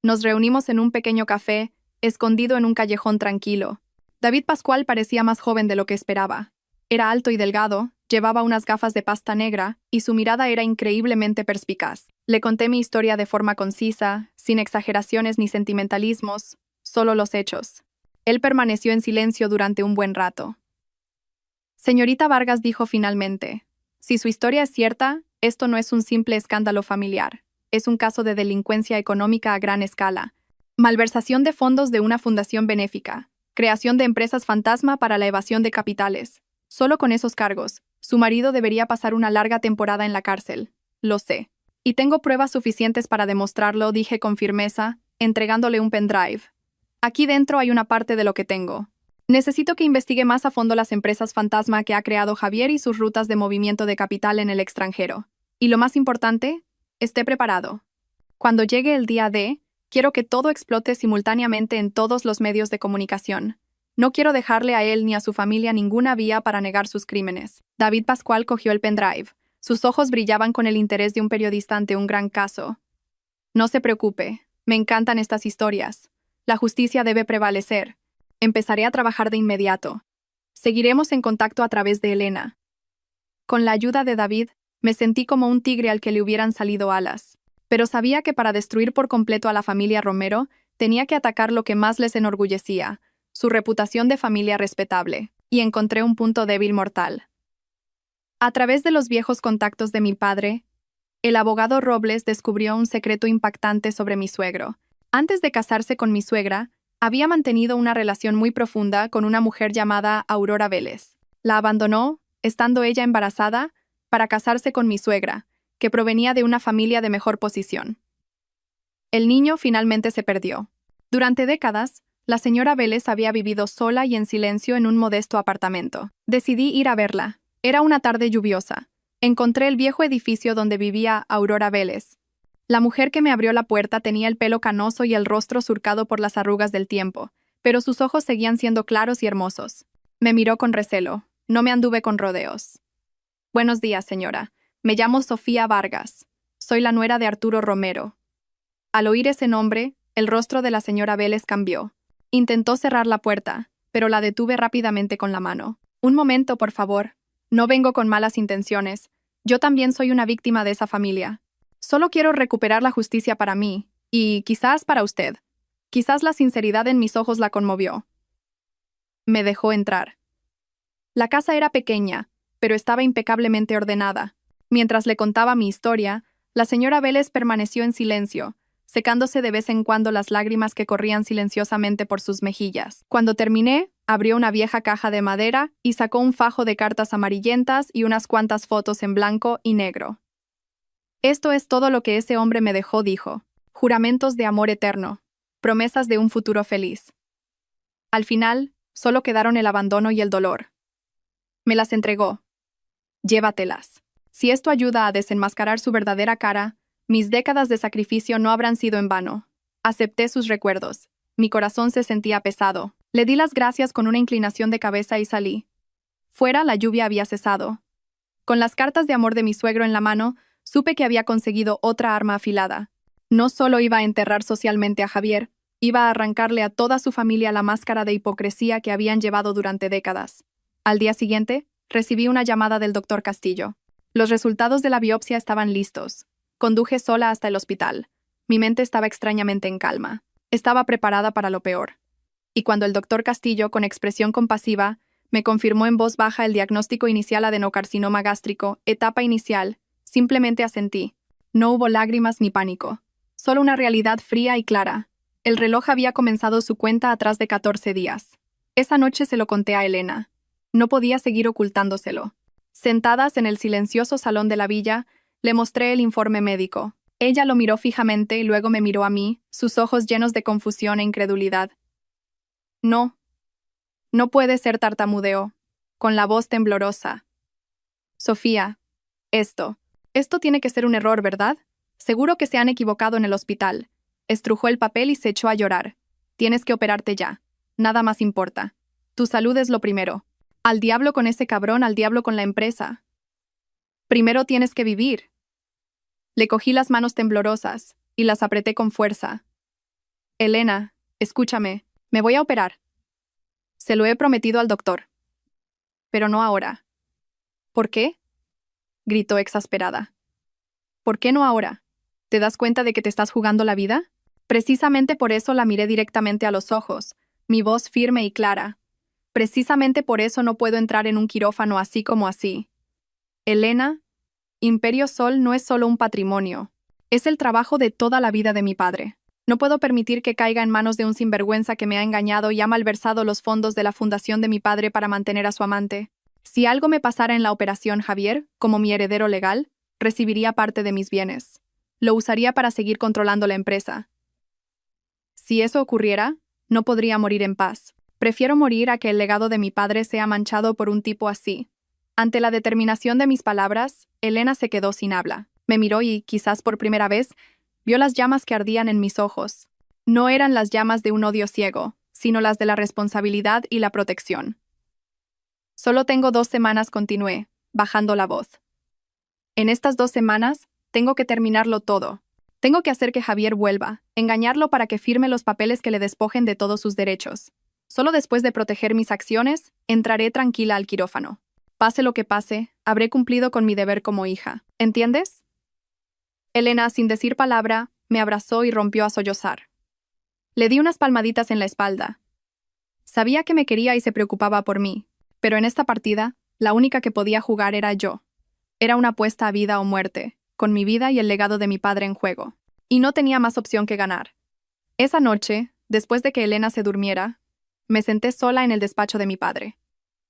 [SPEAKER 1] Nos reunimos en un pequeño café, escondido en un callejón tranquilo. David Pascual parecía más joven de lo que esperaba. Era alto y delgado, llevaba unas gafas de pasta negra y su mirada era increíblemente perspicaz. Le conté mi historia de forma concisa, sin exageraciones ni sentimentalismos, solo los hechos. Él permaneció en silencio durante un buen rato. Señorita Vargas, dijo finalmente, si su historia es cierta, esto no es un simple escándalo familiar. Es un caso de delincuencia económica a gran escala, malversación de fondos de una fundación benéfica, creación de empresas fantasma para la evasión de capitales. Solo con esos cargos, su marido debería pasar una larga temporada en la cárcel. Lo sé. Y tengo pruebas suficientes para demostrarlo, dije con firmeza, entregándole un pendrive. Aquí dentro hay una parte de lo que tengo. Necesito que investigue más a fondo las empresas fantasma que ha creado Javier y sus rutas de movimiento de capital en el extranjero. Y lo más importante, esté preparado. Cuando llegue el día D, quiero que todo explote simultáneamente en todos los medios de comunicación. No quiero dejarle a él ni a su familia ninguna vía para negar sus crímenes. David Pascual cogió el pendrive. Sus ojos brillaban con el interés de un periodista ante un gran caso. No se preocupe, me encantan estas historias. La justicia debe prevalecer. Empezaré a trabajar de inmediato. Seguiremos en contacto a través de Elena. Con la ayuda de David, me sentí como un tigre al que le hubieran salido alas. Pero sabía que para destruir por completo a la familia Romero, tenía que atacar lo que más les enorgullecía, su reputación de familia respetable, y encontré un punto débil mortal. A través de los viejos contactos de mi padre, el abogado Robles descubrió un secreto impactante sobre mi suegro. Antes de casarse con mi suegra, había mantenido una relación muy profunda con una mujer llamada Aurora Vélez. La abandonó, estando ella embarazada, para casarse con mi suegra, que provenía de una familia de mejor posición. El niño finalmente se perdió. Durante décadas, la señora Vélez había vivido sola y en silencio en un modesto apartamento. Decidí ir a verla. Era una tarde lluviosa. Encontré el viejo edificio donde vivía Aurora Vélez. La mujer que me abrió la puerta tenía el pelo canoso y el rostro surcado por las arrugas del tiempo, pero sus ojos seguían siendo claros y hermosos. Me miró con recelo. No me anduve con rodeos. Buenos días, señora. Me llamo Sofía Vargas. Soy la nuera de Arturo Romero. Al oír ese nombre, El rostro de la señora Vélez cambió. Intentó cerrar la puerta, pero la detuve rápidamente con la mano. Un momento, por favor. No vengo con malas intenciones. Yo también soy una víctima de esa familia. Solo quiero recuperar la justicia para mí, y quizás para usted. Quizás la sinceridad en mis ojos la conmovió. Me dejó entrar. La casa era pequeña, pero estaba impecablemente ordenada. Mientras le contaba mi historia, la señora Vélez permaneció en silencio, secándose de vez en cuando las lágrimas que corrían silenciosamente por sus mejillas. Cuando terminé, abrió una vieja caja de madera y sacó un fajo de cartas amarillentas y unas cuantas fotos en blanco y negro. Esto es todo lo que ese hombre me dejó, dijo. Juramentos de amor eterno, promesas de un futuro feliz. Al final, solo quedaron el abandono y el dolor. Me las entregó. Llévatelas. Si esto ayuda a desenmascarar su verdadera cara, mis décadas de sacrificio no habrán sido en vano. Acepté sus recuerdos. Mi corazón se sentía pesado. Le di las gracias con una inclinación de cabeza y salí. Fuera, la lluvia había cesado. Con las cartas de amor de mi suegro en la mano, supe que había conseguido otra arma afilada. No solo iba a enterrar socialmente a Javier, iba a arrancarle a toda su familia la máscara de hipocresía que habían llevado durante décadas. Al día siguiente, recibí una llamada del doctor Castillo. Los resultados de la biopsia estaban listos. Conduje sola hasta el hospital. Mi mente estaba extrañamente en calma. Estaba preparada para lo peor. Y cuando el doctor Castillo, con expresión compasiva, me confirmó en voz baja el diagnóstico inicial: adenocarcinoma gástrico, etapa inicial, simplemente asentí. No hubo lágrimas ni pánico. Solo una realidad fría y clara. El reloj había comenzado su cuenta atrás de 14 días. Esa noche se lo conté a Elena. No podía seguir ocultándoselo. Sentadas en el silencioso salón de la villa, le mostré el informe médico. Ella lo miró fijamente y luego me miró a mí, sus ojos llenos de confusión e incredulidad. No. No puede ser, tartamudeó, con la voz temblorosa. Sofía, esto tiene que ser un error, ¿verdad? Seguro que se han equivocado en el hospital. Estrujó el papel y se echó a llorar. Tienes que operarte ya. Nada más importa. Tu salud es lo primero. Al diablo con ese cabrón, al diablo con la empresa. Primero tienes que vivir. Le cogí las manos temblorosas y las apreté con fuerza. Elena, escúchame, me voy a operar. Se lo he prometido al doctor. Pero no ahora. ¿Por qué? Gritó exasperada. ¿Por qué no ahora? ¿Te das cuenta de que te estás jugando la vida? Precisamente por eso la miré directamente a los ojos, mi voz firme y clara. Precisamente por eso no puedo entrar en un quirófano así como así. Elena, Imperio Sol no es solo un patrimonio. Es el trabajo de toda la vida de mi padre. No puedo permitir que caiga en manos de un sinvergüenza que me ha engañado y ha malversado los fondos de la fundación de mi padre para mantener a su amante. Si algo me pasara en la operación, Javier, como mi heredero legal, recibiría parte de mis bienes. Lo usaría para seguir controlando la empresa. Si eso ocurriera, no podría morir en paz. Prefiero morir a que el legado de mi padre sea manchado por un tipo así. Ante la determinación de mis palabras, Elena se quedó sin habla. Me miró y, quizás por primera vez, vio las llamas que ardían en mis ojos. No eran las llamas de un odio ciego, sino las de la responsabilidad y la protección. Solo tengo 2 semanas, continué, bajando la voz. En estas 2 semanas, tengo que terminarlo todo. Tengo que hacer que Javier vuelva, engañarlo para que firme los papeles que le despojen de todos sus derechos. Solo después de proteger mis acciones, entraré tranquila al quirófano. Pase lo que pase, habré cumplido con mi deber como hija. ¿Entiendes? Elena, sin decir palabra, me abrazó y rompió a sollozar. Le di unas palmaditas en la espalda. Sabía que me quería y se preocupaba por mí, pero en esta partida, la única que podía jugar era yo. Era una apuesta a vida o muerte, con mi vida y el legado de mi padre en juego. Y no tenía más opción que ganar. Esa noche, después de que Elena se durmiera, me senté sola en el despacho de mi padre.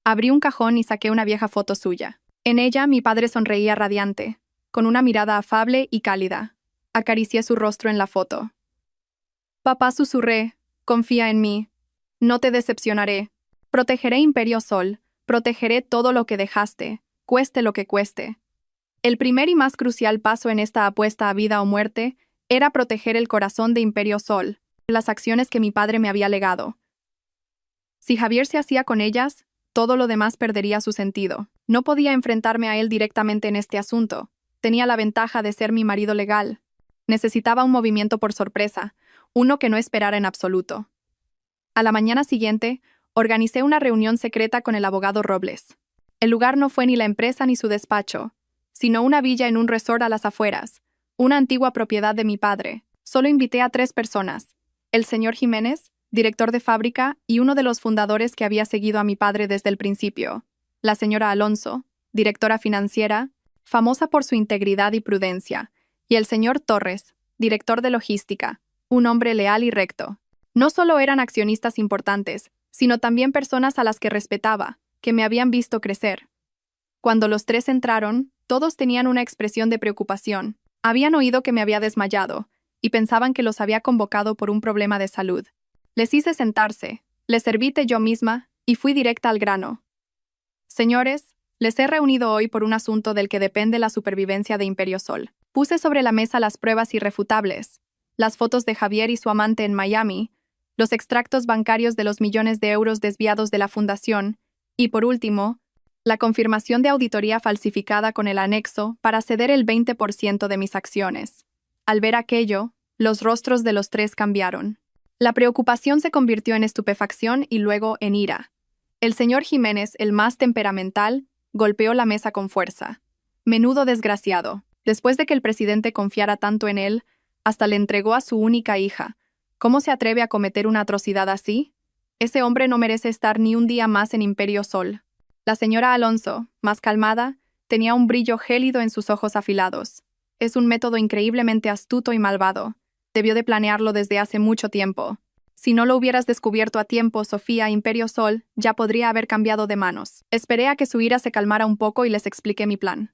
[SPEAKER 1] Abrí un cajón y saqué una vieja foto suya. En ella, mi padre sonreía radiante, con una mirada afable y cálida. Acaricié su rostro en la foto. Papá, susurré, confía en mí. No te decepcionaré. Protegeré Imperio Sol. Protegeré todo lo que dejaste, cueste lo que cueste. El primer y más crucial paso en esta apuesta a vida o muerte era proteger el corazón de Imperio Sol, las acciones que mi padre me había legado. Si Javier se hacía con ellas, todo lo demás perdería su sentido. No podía enfrentarme a él directamente en este asunto. Tenía la ventaja de ser mi marido legal. Necesitaba un movimiento por sorpresa, uno que no esperara en absoluto. A la mañana siguiente, organicé una reunión secreta con el abogado Robles. El lugar no fue ni la empresa ni su despacho, sino una villa en un resort a las afueras, una antigua propiedad de mi padre. Solo invité a 3 personas: el señor Jiménez, director de fábrica y uno de los fundadores que había seguido a mi padre desde el principio; la señora Alonso, directora financiera, famosa por su integridad y prudencia; y el señor Torres, director de logística, un hombre leal y recto. No solo eran accionistas importantes, sino también personas a las que respetaba, que me habían visto crecer. Cuando los 3 entraron, todos tenían una expresión de preocupación. Habían oído que me había desmayado, y pensaban que los había convocado por un problema de salud. Les hice sentarse, les serví té yo misma, y fui directa al grano. Señores, les he reunido hoy por un asunto del que depende la supervivencia de Imperio Sol. Puse sobre la mesa las pruebas irrefutables, las fotos de Javier y su amante en Miami, los extractos bancarios de los millones de euros desviados de la fundación, y por último, la confirmación de auditoría falsificada con el anexo para ceder el 20% de mis acciones. Al ver aquello, los rostros de los 3 cambiaron. La preocupación se convirtió en estupefacción y luego en ira. El señor Jiménez, el más temperamental, golpeó la mesa con fuerza. Menudo desgraciado. Después de que el presidente confiara tanto en él, hasta le entregó a su única hija. ¿Cómo se atreve a cometer una atrocidad así? Ese hombre no merece estar ni un día más en Imperio Sol. La señora Alonso, más calmada, tenía un brillo gélido en sus ojos afilados. Es un método increíblemente astuto y malvado. Debió de planearlo desde hace mucho tiempo. Si no lo hubieras descubierto a tiempo, Sofía, Imperio Sol ya podría haber cambiado de manos. Esperé a que su ira se calmara un poco y les expliqué mi plan.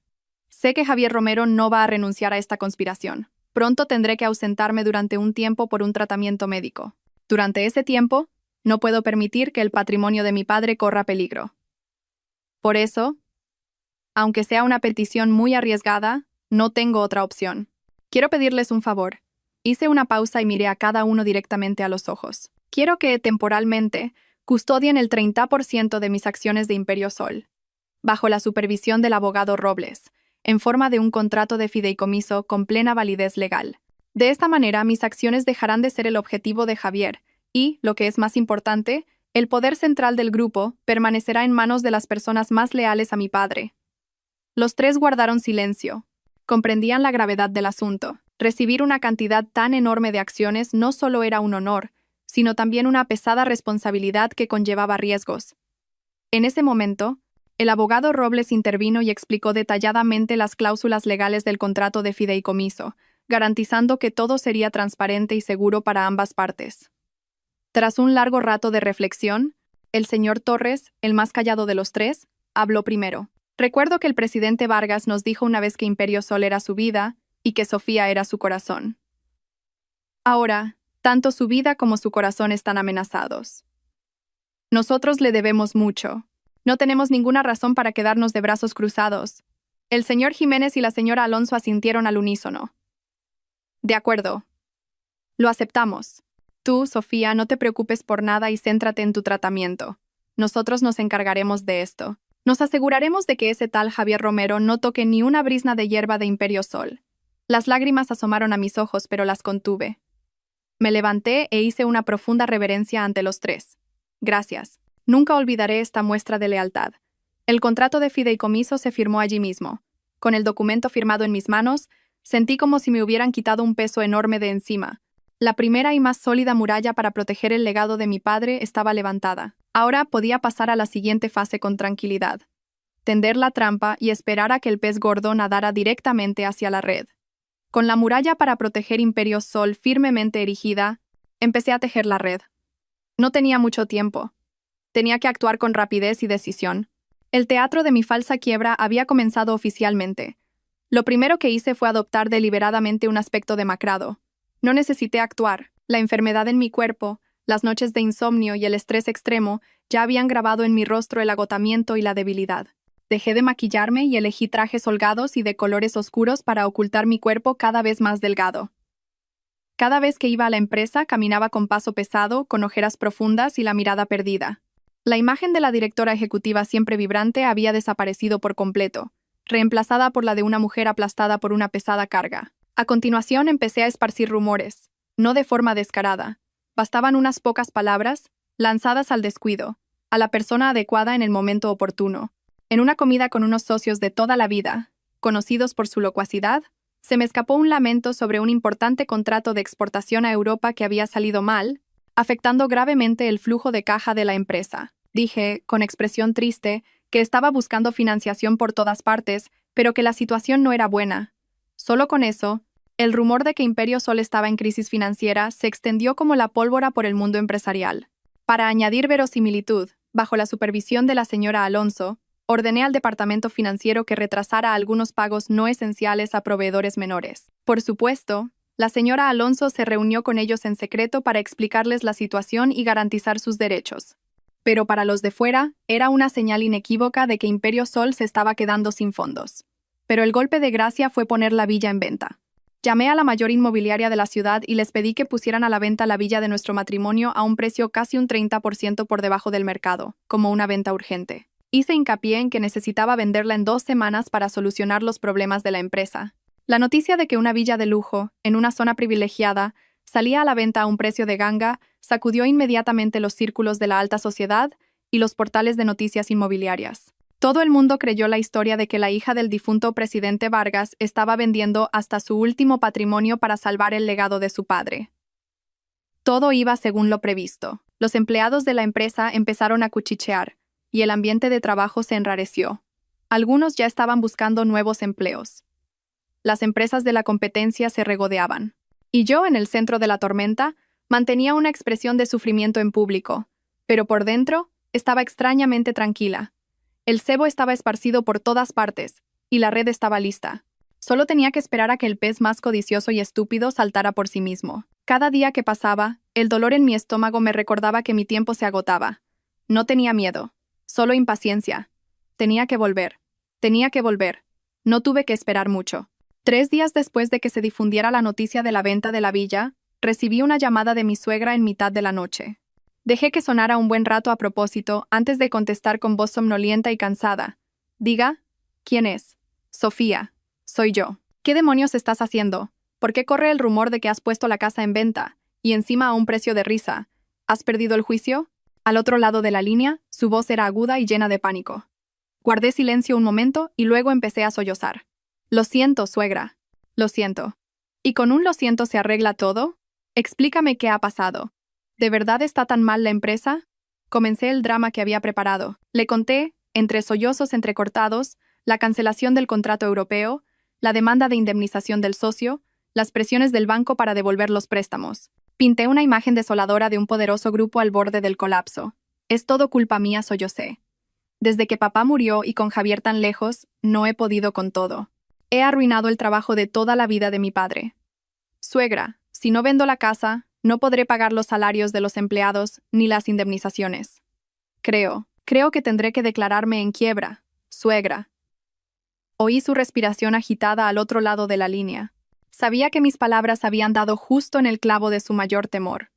[SPEAKER 1] Sé que Javier Romero no va a renunciar a esta conspiración. Pronto tendré que ausentarme durante un tiempo por un tratamiento médico. Durante ese tiempo, no puedo permitir que el patrimonio de mi padre corra peligro. Por eso, aunque sea una petición muy arriesgada, no tengo otra opción. Quiero pedirles un favor. Hice una pausa y miré a cada uno directamente a los ojos. Quiero que, temporalmente, custodien el 30% de mis acciones de Imperio Sol, bajo la supervisión del abogado Robles, en forma de un contrato de fideicomiso con plena validez legal. De esta manera, mis acciones dejarán de ser el objetivo de Javier y, lo que es más importante, el poder central del grupo permanecerá en manos de las personas más leales a mi padre. Los 3 guardaron silencio. Comprendían la gravedad del asunto. Recibir una cantidad tan enorme de acciones no solo era un honor, sino también una pesada responsabilidad que conllevaba riesgos. En ese momento, el abogado Robles intervino y explicó detalladamente las cláusulas legales del contrato de fideicomiso, garantizando que todo sería transparente y seguro para ambas partes. Tras un largo rato de reflexión, el señor Torres, el más callado de los 3, habló primero. Recuerdo que el presidente Vargas nos dijo una vez que Imperio Sol era su vida y que Sofía era su corazón. Ahora, tanto su vida como su corazón están amenazados. Nosotros le debemos mucho. No tenemos ninguna razón para quedarnos de brazos cruzados. El señor Jiménez y la señora Alonso asintieron al unísono. De acuerdo. Lo aceptamos. Tú, Sofía, no te preocupes por nada y céntrate en tu tratamiento. Nosotros nos encargaremos de esto. Nos aseguraremos de que ese tal Javier Romero no toque ni una brizna de hierba de Imperio Sol. Las lágrimas asomaron a mis ojos, pero las contuve. Me levanté e hice una profunda reverencia ante los 3. Gracias. Nunca olvidaré esta muestra de lealtad. El contrato de fideicomiso se firmó allí mismo. Con el documento firmado en mis manos, sentí como si me hubieran quitado un peso enorme de encima. La primera y más sólida muralla para proteger el legado de mi padre estaba levantada. Ahora podía pasar a la siguiente fase con tranquilidad. Tender la trampa y esperar a que el pez gordo nadara directamente hacia la red. Con la muralla para proteger Imperio Sol firmemente erigida, empecé a tejer la red. No tenía mucho tiempo. Tenía que actuar con rapidez y decisión. El teatro de mi falsa quiebra había comenzado oficialmente. Lo primero que hice fue adoptar deliberadamente un aspecto demacrado. No necesité actuar. La enfermedad en mi cuerpo, las noches de insomnio y el estrés extremo ya habían grabado en mi rostro el agotamiento y la debilidad. Dejé de maquillarme y elegí trajes holgados y de colores oscuros para ocultar mi cuerpo cada vez más delgado. Cada vez que iba a la empresa, caminaba con paso pesado, con ojeras profundas y la mirada perdida. La imagen de la directora ejecutiva siempre vibrante había desaparecido por completo, reemplazada por la de una mujer aplastada por una pesada carga. A continuación empecé a esparcir rumores. no de forma descarada. Bastaban unas pocas palabras, lanzadas al descuido, a la persona adecuada en el momento oportuno. En una comida con unos socios de toda la vida, conocidos por su locuacidad, se me escapó un lamento sobre un importante contrato de exportación a Europa que había salido mal, afectando gravemente el flujo de caja de la empresa. Dije, con expresión triste, que estaba buscando financiación por todas partes, pero que la situación no era buena. Solo con eso, el rumor de que Imperio Sol estaba en crisis financiera se extendió como la pólvora por el mundo empresarial. Para añadir verosimilitud, bajo la supervisión de la señora Alonso, ordené al departamento financiero que retrasara algunos pagos no esenciales a proveedores menores. Por supuesto, la señora Alonso se reunió con ellos en secreto para explicarles la situación y garantizar sus derechos. Pero para los de fuera, era una señal inequívoca de que Imperio Sol se estaba quedando sin fondos. Pero el golpe de gracia fue poner la villa en venta. Llamé a la mayor inmobiliaria de la ciudad y les pedí que pusieran a la venta la villa de nuestro matrimonio a un precio casi un 30% por debajo del mercado, como una venta urgente. Hice hincapié en que necesitaba venderla en 2 semanas para solucionar los problemas de la empresa. La noticia de que una villa de lujo, en una zona privilegiada, salía a la venta a un precio de ganga, sacudió inmediatamente los círculos de la alta sociedad y los portales de noticias inmobiliarias. Todo el mundo creyó la historia de que la hija del difunto presidente Vargas estaba vendiendo hasta su último patrimonio para salvar el legado de su padre. Todo iba según lo previsto. Los empleados de la empresa empezaron a cuchichear, y el ambiente de trabajo se enrareció. Algunos ya estaban buscando nuevos empleos. Las empresas de la competencia se regodeaban. Y yo, en el centro de la tormenta, mantenía una expresión de sufrimiento en público, pero por dentro estaba extrañamente tranquila. El cebo estaba esparcido por todas partes, y la red estaba lista. Solo tenía que esperar a que el pez más codicioso y estúpido saltara por sí mismo. Cada día que pasaba, el dolor en mi estómago me recordaba que mi tiempo se agotaba. No tenía miedo, solo impaciencia. Tenía que volver. No tuve que esperar mucho. 3 días después de que se difundiera la noticia de la venta de la villa, recibí una llamada de mi suegra en mitad de la noche. Dejé que sonara un buen rato a propósito antes de contestar con voz somnolienta y cansada. Diga, ¿quién es? Sofía. Soy yo. ¿Qué demonios estás haciendo? ¿Por qué corre el rumor de que has puesto la casa en venta, y encima a un precio de risa? ¿Has perdido el juicio? Al otro lado de la línea, su voz era aguda y llena de pánico. Guardé silencio un momento y luego empecé a sollozar. Lo siento, suegra. Lo siento. ¿Y con un lo siento se arregla todo? Explícame qué ha pasado. ¿De verdad está tan mal la empresa? Comencé el drama que había preparado. Le conté, entre sollozos entrecortados, la cancelación del contrato europeo, la demanda de indemnización del socio, las presiones del banco para devolver los préstamos. Pinté una imagen desoladora de un poderoso grupo al borde del colapso. Es todo culpa mía, sollocé. Desde que papá murió y con Javier tan lejos, no he podido con todo. He arruinado el trabajo de toda la vida de mi padre. Suegra, si no vendo la casa, no podré pagar los salarios de los empleados ni las indemnizaciones. Creo que tendré que declararme en quiebra, suegra. Oí su respiración agitada al otro lado de la línea. Sabía que mis palabras habían dado justo en el clavo de su mayor temor.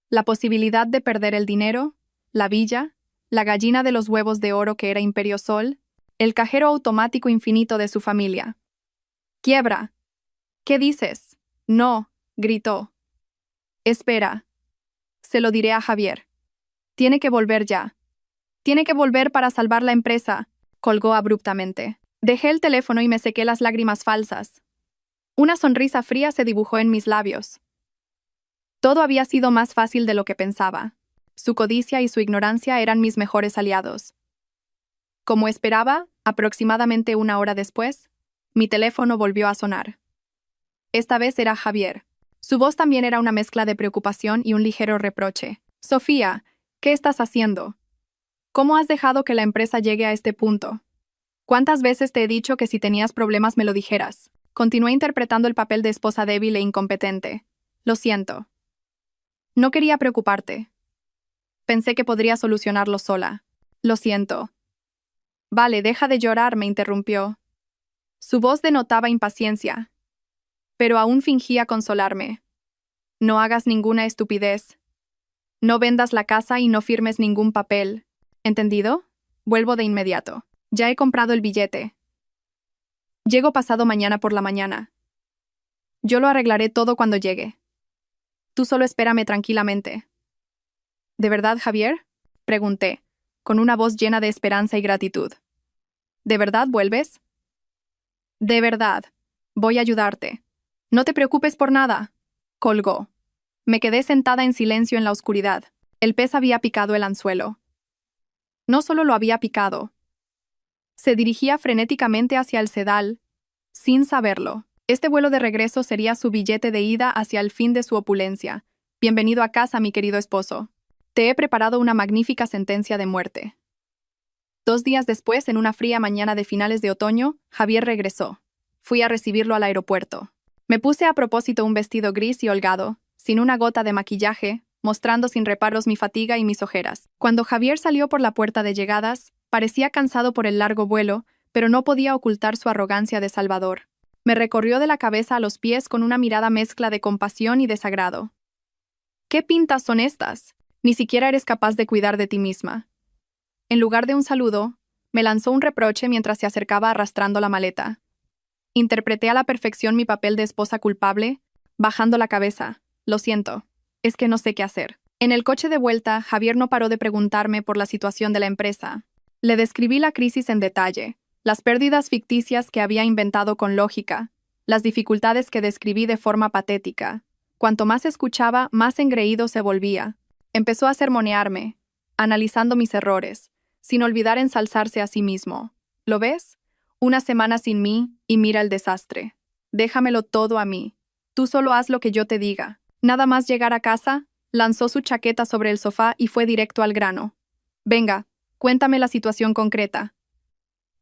[SPEAKER 1] La posibilidad de perder el dinero, la villa, la gallina de los huevos de oro que era Imperio Sol, el cajero automático infinito de su familia. ¡Quiebra! ¿Qué dices? No, gritó. Espera. Se lo diré a Javier. Tiene que volver ya. Tiene que volver para salvar la empresa, colgó abruptamente. Dejé el teléfono y me sequé las lágrimas falsas. Una sonrisa fría se dibujó en mis labios. Todo había sido más fácil de lo que pensaba. Su codicia y su ignorancia eran mis mejores aliados. Como esperaba, aproximadamente 1 hora después, mi teléfono volvió a sonar. Esta vez era Javier. Su voz también era una mezcla de preocupación y un ligero reproche. Sofía, ¿qué estás haciendo? ¿Cómo has dejado que la empresa llegue a este punto? ¿Cuántas veces te he dicho que si tenías problemas me lo dijeras? Continué interpretando el papel de esposa débil e incompetente. Lo siento. No quería preocuparte. Pensé que podría solucionarlo sola. Lo siento. Vale, deja de llorar, me interrumpió. Su voz denotaba impaciencia, pero aún fingía consolarme. No hagas ninguna estupidez. No vendas la casa y no firmes ningún papel. ¿Entendido? Vuelvo de inmediato. Ya he comprado el billete. Llego pasado mañana por la mañana. Yo lo arreglaré todo cuando llegue. Tú solo espérame tranquilamente. ¿De verdad, Javier? Pregunté, con una voz llena de esperanza y gratitud. ¿De verdad vuelves? De verdad. Voy a ayudarte. No te preocupes por nada. Colgó. Me quedé sentada en silencio en la oscuridad. El pez había picado el anzuelo. No solo lo había picado. Se dirigía frenéticamente hacia el sedal, sin saberlo. Este vuelo de regreso sería su billete de ida hacia el fin de su opulencia. Bienvenido a casa, mi querido esposo. Te he preparado una magnífica sentencia de muerte. 2 días después, en una fría mañana de finales de otoño, Javier regresó. Fui a recibirlo al aeropuerto. Me puse a propósito un vestido gris y holgado, sin una gota de maquillaje, mostrando sin reparos mi fatiga y mis ojeras. Cuando Javier salió por la puerta de llegadas, parecía cansado por el largo vuelo, pero no podía ocultar su arrogancia de salvador. Me recorrió de la cabeza a los pies con una mirada mezcla de compasión y desagrado. ¿Qué pintas son estas? Ni siquiera eres capaz de cuidar de ti misma. En lugar de un saludo, me lanzó un reproche mientras se acercaba arrastrando la maleta. Interpreté a la perfección mi papel de esposa culpable, bajando la cabeza. Lo siento, es que no sé qué hacer. En el coche de vuelta, Javier no paró de preguntarme por la situación de la empresa. Le describí la crisis en detalle, las pérdidas ficticias que había inventado con lógica, las dificultades que describí de forma patética. Cuanto más escuchaba, más engreído se volvía. Empezó a sermonearme, analizando mis errores, sin olvidar ensalzarse a sí mismo. ¿Lo ves? Una semana sin mí y mira el desastre. Déjamelo todo a mí. Tú solo haz lo que yo te diga. Nada más llegar a casa, lanzó su chaqueta sobre el sofá y fue directo al grano. Venga, cuéntame la situación concreta.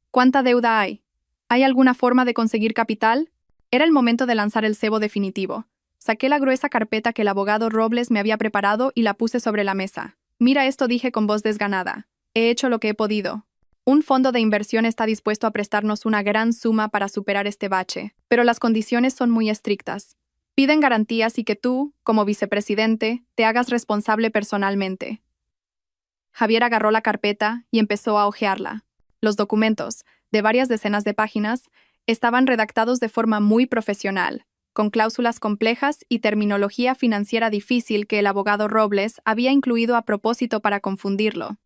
[SPEAKER 1] ¿Cuánta deuda hay? ¿Hay alguna forma de conseguir capital? Era el momento de lanzar el cebo definitivo. Saqué la gruesa carpeta que el abogado Robles me había preparado y la puse sobre la mesa. Mira esto, dije con voz desganada. He hecho lo que he podido. Un fondo de inversión está dispuesto a prestarnos una gran suma para superar este bache, pero las condiciones son muy estrictas. Piden garantías y que tú, como vicepresidente, te hagas responsable personalmente. Javier agarró la carpeta y empezó a hojearla. Los documentos, de varias decenas de páginas, estaban redactados de forma muy profesional, con cláusulas complejas y terminología financiera difícil que el abogado Robles había incluido a propósito para confundirlo.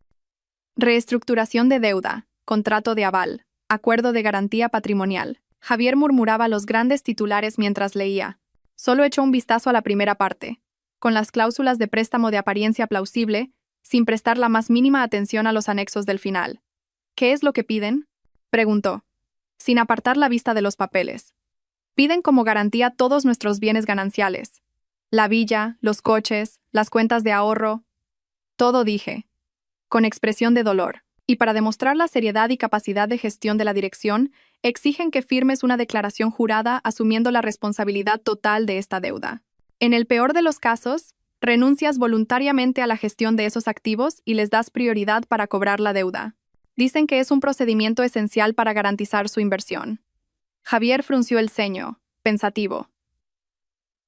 [SPEAKER 1] Reestructuración de deuda, contrato de aval, acuerdo de garantía patrimonial. Javier murmuraba los grandes titulares mientras leía. Solo echó un vistazo a la primera parte, con las cláusulas de préstamo de apariencia plausible, sin prestar la más mínima atención a los anexos del final. ¿Qué es lo que piden?, preguntó, sin apartar la vista de los papeles. Piden como garantía todos nuestros bienes gananciales. La villa, los coches, las cuentas de ahorro. Todo, dije, con expresión de dolor. Y para demostrar la seriedad y capacidad de gestión de la dirección, exigen que firmes una declaración jurada asumiendo la responsabilidad total de esta deuda. En el peor de los casos, renuncias voluntariamente a la gestión de esos activos y les das prioridad para cobrar la deuda. Dicen que es un procedimiento esencial para garantizar su inversión. Javier frunció el ceño, pensativo.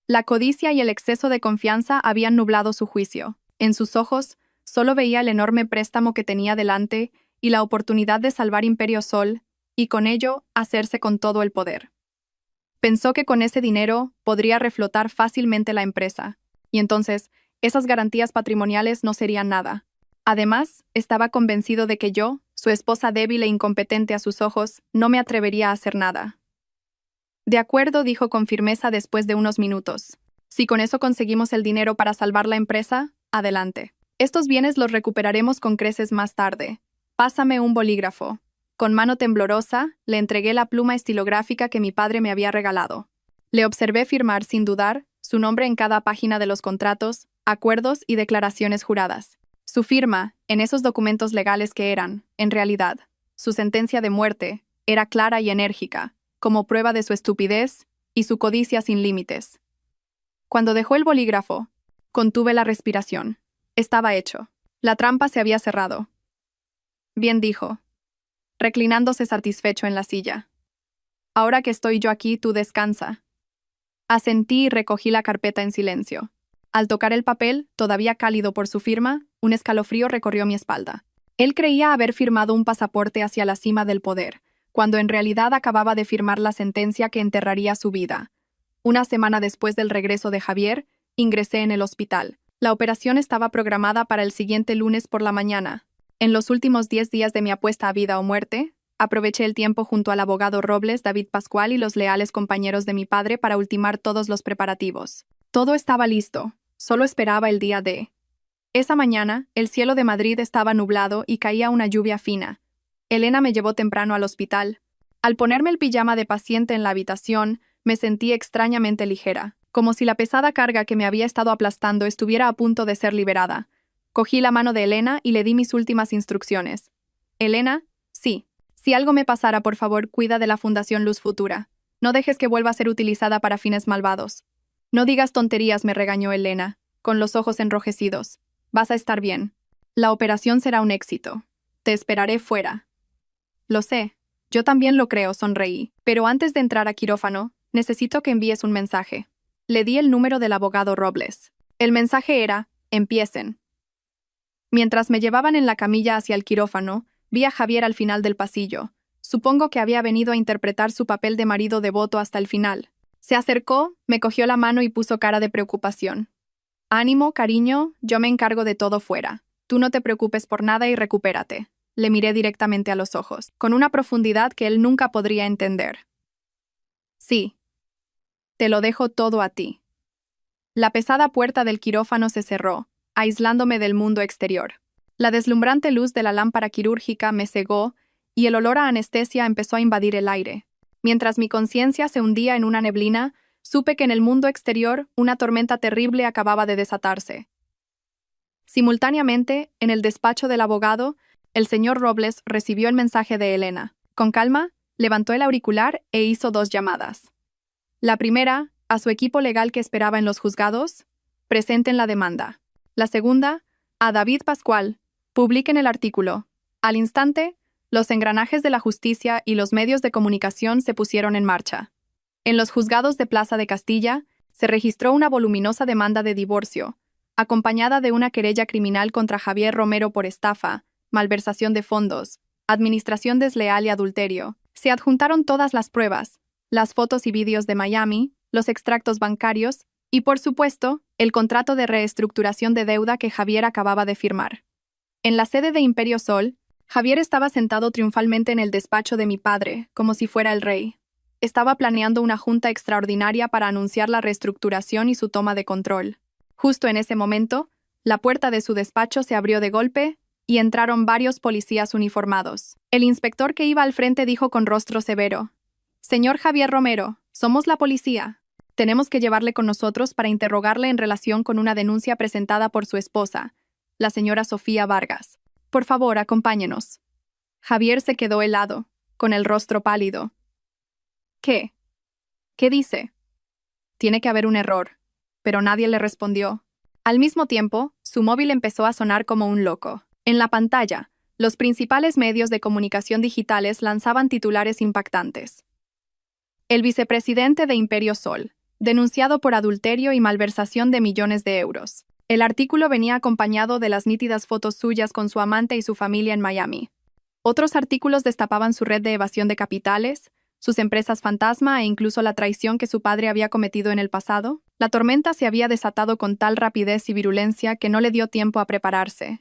[SPEAKER 1] La codicia y el exceso de confianza habían nublado su juicio. En sus ojos, solo veía el enorme préstamo que tenía delante y la oportunidad de salvar Imperio Sol, y con ello hacerse con todo el poder. Pensó que con ese dinero podría reflotar fácilmente la empresa, y entonces esas garantías patrimoniales no serían nada. Además, estaba convencido de que yo, su esposa débil e incompetente a sus ojos, no me atrevería a hacer nada. De acuerdo, dijo con firmeza después de unos minutos. Si con eso conseguimos el dinero para salvar la empresa, adelante. Estos bienes los recuperaremos con creces más tarde. Pásame un bolígrafo. Con mano temblorosa, le entregué la pluma estilográfica que mi padre me había regalado. Le observé firmar sin dudar su nombre en cada página de los contratos, acuerdos y declaraciones juradas. Su firma, en esos documentos legales que eran, en realidad, su sentencia de muerte, era clara y enérgica, como prueba de su estupidez y su codicia sin límites. Cuando dejó el bolígrafo, contuve la respiración. Estaba hecho. La trampa se había cerrado. Bien, dijo, reclinándose satisfecho en la silla. Ahora que estoy yo aquí, tú descansa. Asentí y recogí la carpeta en silencio. Al tocar el papel, todavía cálido por su firma, un escalofrío recorrió mi espalda. Él creía haber firmado un pasaporte hacia la cima del poder, cuando en realidad acababa de firmar la sentencia que enterraría su vida. Una semana después del regreso de Javier, Ingresé en el hospital. La operación estaba programada para el siguiente lunes por la mañana. En los últimos 10 días de mi apuesta a vida o muerte, aproveché el tiempo junto al abogado Robles, David Pascual y los leales compañeros de mi padre para ultimar todos los preparativos. Todo estaba listo, solo esperaba el día D. Esa mañana, el cielo de Madrid estaba nublado y caía una lluvia fina. Elena me llevó temprano al hospital. Al ponerme el pijama de paciente en la habitación, me sentí extrañamente ligera, como si la pesada carga que me había estado aplastando estuviera a punto de ser liberada. Cogí la mano de Elena y le di mis últimas instrucciones. Elena, sí. Si algo me pasara, por favor, cuida de la Fundación Luz Futura. No dejes que vuelva a ser utilizada para fines malvados. No digas tonterías, me regañó Elena, con los ojos enrojecidos. Vas a estar bien. La operación será un éxito. Te esperaré fuera. Lo sé. Yo también lo creo, sonreí. Pero antes de entrar a quirófano, necesito que envíes un mensaje. Le di el número del abogado Robles. El mensaje era: empiecen. Mientras me llevaban en la camilla hacia el quirófano, vi a Javier al final del pasillo. Supongo que había venido a interpretar su papel de marido devoto hasta el final. Se acercó, me cogió la mano y puso cara de preocupación. Ánimo, cariño, yo me encargo de todo fuera. Tú no te preocupes por nada y recupérate. Le miré directamente a los ojos, con una profundidad que él nunca podría entender. Sí. Te lo dejo todo a ti. La pesada puerta del quirófano se cerró, aislándome del mundo exterior. La deslumbrante luz de la lámpara quirúrgica me cegó y el olor a anestesia empezó a invadir el aire. Mientras mi conciencia se hundía en una neblina, supe que en el mundo exterior una tormenta terrible acababa de desatarse. Simultáneamente, en el despacho del abogado, el señor Robles recibió el mensaje de Elena. Con calma, levantó el auricular e hizo 2 llamadas. La primera, a su equipo legal que esperaba en los juzgados: presenten la demanda. La segunda, a David Pascual: publiquen el artículo. Al instante, los engranajes de la justicia y los medios de comunicación se pusieron en marcha. En los juzgados de Plaza de Castilla, se registró una voluminosa demanda de divorcio, acompañada de una querella criminal contra Javier Romero por estafa, malversación de fondos, administración desleal y adulterio. Se adjuntaron todas las pruebas, las fotos y vídeos de Miami, los extractos bancarios y, por supuesto, el contrato de reestructuración de deuda que Javier acababa de firmar. En la sede de Imperio Sol, Javier estaba sentado triunfalmente en el despacho de mi padre, como si fuera el rey. Estaba planeando una junta extraordinaria para anunciar la reestructuración y su toma de control. Justo en ese momento, la puerta de su despacho se abrió de golpe y entraron varios policías uniformados. El inspector que iba al frente dijo con rostro severo: «Señor Javier Romero, somos la policía. Tenemos que llevarle con nosotros para interrogarle en relación con una denuncia presentada por su esposa, la señora Sofía Vargas. Por favor, acompáñenos». Javier se quedó helado, con el rostro pálido. «¿Qué? ¿Qué dice?» «Tiene que haber un error», pero nadie le respondió. Al mismo tiempo, su móvil empezó a sonar como un loco. En la pantalla, los principales medios de comunicación digitales lanzaban titulares impactantes. El vicepresidente de Imperio Sol, denunciado por adulterio y malversación de millones de euros. El artículo venía acompañado de las nítidas fotos suyas con su amante y su familia en Miami. Otros artículos destapaban su red de evasión de capitales, sus empresas fantasma e incluso la traición que su padre había cometido en el pasado. La tormenta se había desatado con tal rapidez y virulencia que no le dio tiempo a prepararse.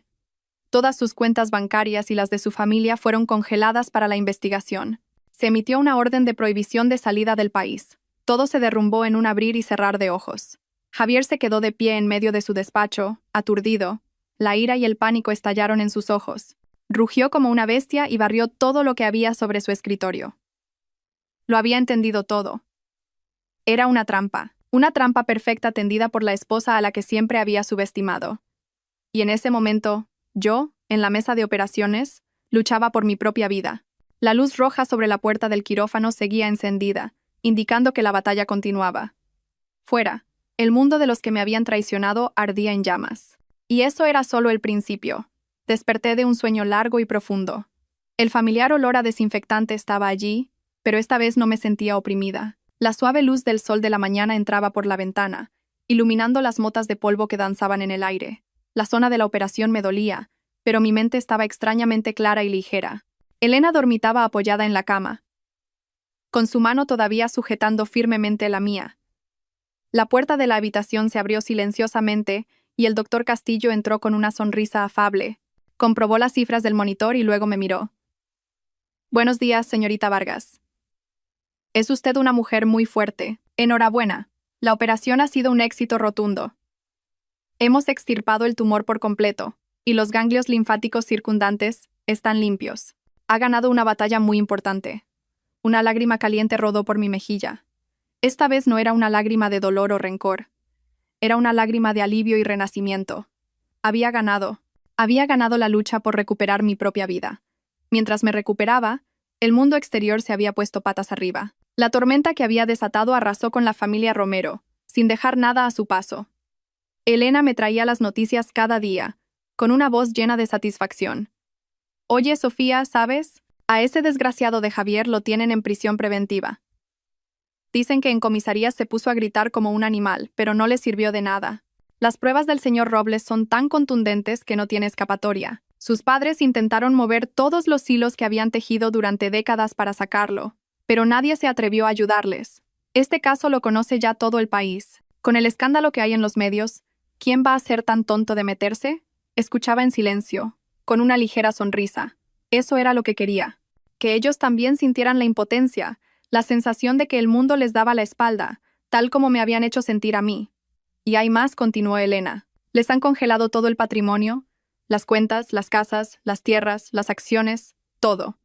[SPEAKER 1] Todas sus cuentas bancarias y las de su familia fueron congeladas para la investigación. Se emitió una orden de prohibición de salida del país. Todo se derrumbó en un abrir y cerrar de ojos. Javier se quedó de pie en medio de su despacho, aturdido. La ira y el pánico estallaron en sus ojos. Rugió como una bestia y barrió todo lo que había sobre su escritorio. Lo había entendido todo. Era una trampa perfecta tendida por la esposa a la que siempre había subestimado. Y en ese momento, yo, en la mesa de operaciones, luchaba por mi propia vida. La luz roja sobre la puerta del quirófano seguía encendida, indicando que la batalla continuaba. Fuera, el mundo de los que me habían traicionado ardía en llamas. Y eso era solo el principio. Desperté de un sueño largo y profundo. El familiar olor a desinfectante estaba allí, pero esta vez no me sentía oprimida. La suave luz del sol de la mañana entraba por la ventana, iluminando las motas de polvo que danzaban en el aire. La zona de la operación me dolía, pero mi mente estaba extrañamente clara y ligera. Elena dormitaba apoyada en la cama, con su mano todavía sujetando firmemente la mía. La puerta de la habitación se abrió silenciosamente y el doctor Castillo entró con una sonrisa afable. Comprobó las cifras del monitor y luego me miró. Buenos días, señorita Vargas. Es usted una mujer muy fuerte. Enhorabuena. La operación ha sido un éxito rotundo. Hemos extirpado el tumor por completo, y los ganglios linfáticos circundantes están limpios. Ha ganado una batalla muy importante. Una lágrima caliente rodó por mi mejilla. Esta vez no era una lágrima de dolor o rencor. Era una lágrima de alivio y renacimiento. Había ganado. Había ganado la lucha por recuperar mi propia vida. Mientras me recuperaba, el mundo exterior se había puesto patas arriba. La tormenta que había desatado arrasó con la familia Romero, sin dejar nada a su paso. Elena me traía las noticias cada día, con una voz llena de satisfacción. Oye, Sofía, ¿sabes? A ese desgraciado de Javier lo tienen en prisión preventiva. Dicen que en comisaría se puso a gritar como un animal, pero no le sirvió de nada. Las pruebas del señor Robles son tan contundentes que no tiene escapatoria. Sus padres intentaron mover todos los hilos que habían tejido durante décadas para sacarlo, pero nadie se atrevió a ayudarles. Este caso lo conoce ya todo el país. Con el escándalo que hay en los medios, ¿quién va a ser tan tonto de meterse? Escuchaba en silencio, con una ligera sonrisa. Eso era lo que quería. Que ellos también sintieran la impotencia, la sensación de que el mundo les daba la espalda, tal como me habían hecho sentir a mí. Y hay más, continuó Elena. Les han congelado todo el patrimonio, las cuentas, las casas, las tierras, las acciones, todo.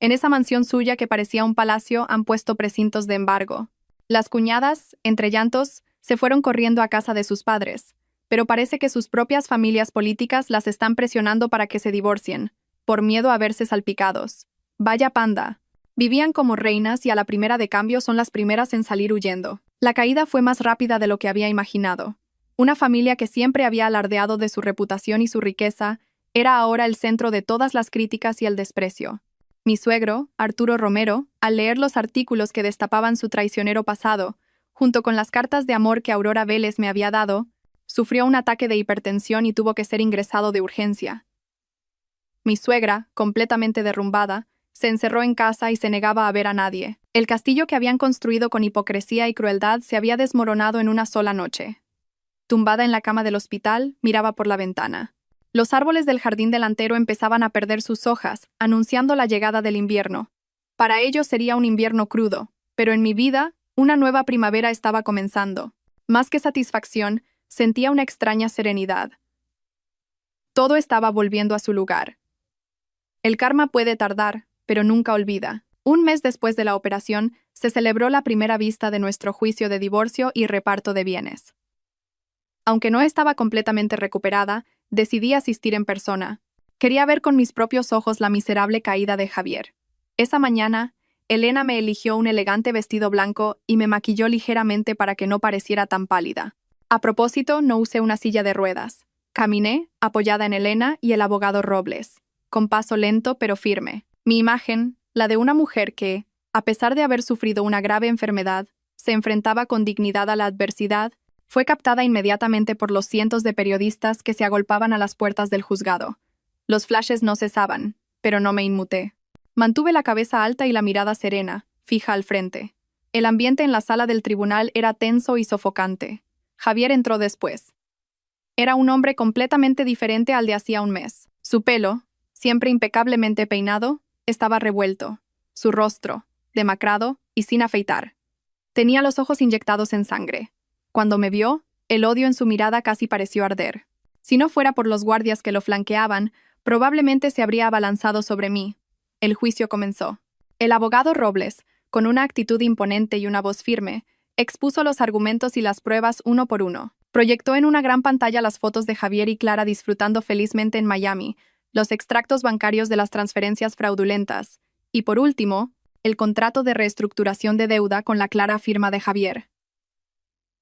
[SPEAKER 1] En esa mansión suya que parecía un palacio han puesto precintos de embargo. Las cuñadas, entre llantos, se fueron corriendo a casa de sus padres, pero parece que sus propias familias políticas las están presionando para que se divorcien, por miedo a verse salpicados. Vaya panda. Vivían como reinas y a la primera de cambio son las primeras en salir huyendo. La caída fue más rápida de lo que había imaginado. Una familia que siempre había alardeado de su reputación y su riqueza, era ahora el centro de todas las críticas y el desprecio. Mi suegro, Arturo Romero, al leer los artículos que destapaban su traicionero pasado, junto con las cartas de amor que Aurora Vélez me había dado, sufrió un ataque de hipertensión y tuvo que ser ingresado de urgencia. Mi suegra, completamente derrumbada, se encerró en casa y se negaba a ver a nadie. El castillo que habían construido con hipocresía y crueldad se había desmoronado en una sola noche. Tumbada en la cama del hospital, miraba por la ventana. Los árboles del jardín delantero empezaban a perder sus hojas, anunciando la llegada del invierno. Para ellos sería un invierno crudo, pero en mi vida, una nueva primavera estaba comenzando. Más que satisfacción, sentía una extraña serenidad. Todo estaba volviendo a su lugar. El karma puede tardar, pero nunca olvida. Un mes después de la operación, se celebró la primera vista de nuestro juicio de divorcio y reparto de bienes. Aunque no estaba completamente recuperada, decidí asistir en persona. Quería ver con mis propios ojos la miserable caída de Javier. Esa mañana, Elena me eligió un elegante vestido blanco y me maquilló ligeramente para que no pareciera tan pálida. A propósito, no usé una silla de ruedas. Caminé, apoyada en Elena y el abogado Robles, con paso lento pero firme. Mi imagen, la de una mujer que, a pesar de haber sufrido una grave enfermedad, se enfrentaba con dignidad a la adversidad, fue captada inmediatamente por los cientos de periodistas que se agolpaban a las puertas del juzgado. Los flashes no cesaban, pero no me inmuté. Mantuve la cabeza alta y la mirada serena, fija al frente. El ambiente en la sala del tribunal era tenso y sofocante. Javier entró después. Era un hombre completamente diferente al de hacía un mes. Su pelo, siempre impecablemente peinado, estaba revuelto. Su rostro, demacrado y sin afeitar. Tenía los ojos inyectados en sangre. Cuando me vio, el odio en su mirada casi pareció arder. Si no fuera por los guardias que lo flanqueaban, probablemente se habría abalanzado sobre mí. El juicio comenzó. El abogado Robles, con una actitud imponente y una voz firme, expuso los argumentos y las pruebas uno por uno. Proyectó en una gran pantalla las fotos de Javier y Clara disfrutando felizmente en Miami, los extractos bancarios de las transferencias fraudulentas, y por último, el contrato de reestructuración de deuda con la clara firma de Javier.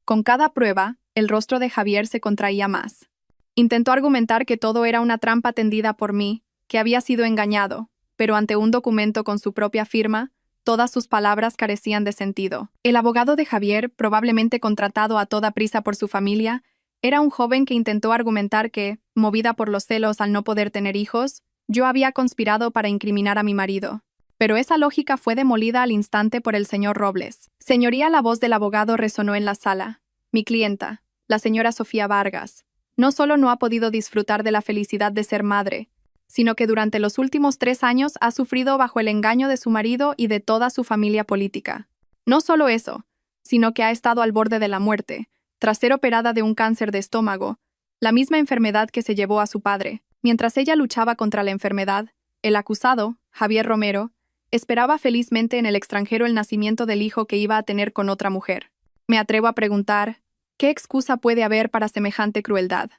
[SPEAKER 1] Con cada prueba, el rostro de Javier se contraía más. Intentó argumentar que todo era una trampa tendida por mí, que había sido engañado, pero ante un documento con su propia firma, todas sus palabras carecían de sentido. El abogado de Javier, probablemente contratado a toda prisa por su familia, era un joven que intentó argumentar que, movida por los celos al no poder tener hijos, yo había conspirado para incriminar a mi marido. Pero esa lógica fue demolida al instante por el señor Robles. Señoría, la voz del abogado resonó en la sala. Mi clienta, la señora Sofía Vargas, no solo no ha podido disfrutar de la felicidad de ser madre, sino que durante los últimos 3 años ha sufrido bajo el engaño de su marido y de toda su familia política. No solo eso, sino que ha estado al borde de la muerte, tras ser operada de un cáncer de estómago, la misma enfermedad que se llevó a su padre. Mientras ella luchaba contra la enfermedad, el acusado, Javier Romero, esperaba felizmente en el extranjero el nacimiento del hijo que iba a tener con otra mujer. Me atrevo a preguntar, ¿qué excusa puede haber para semejante crueldad?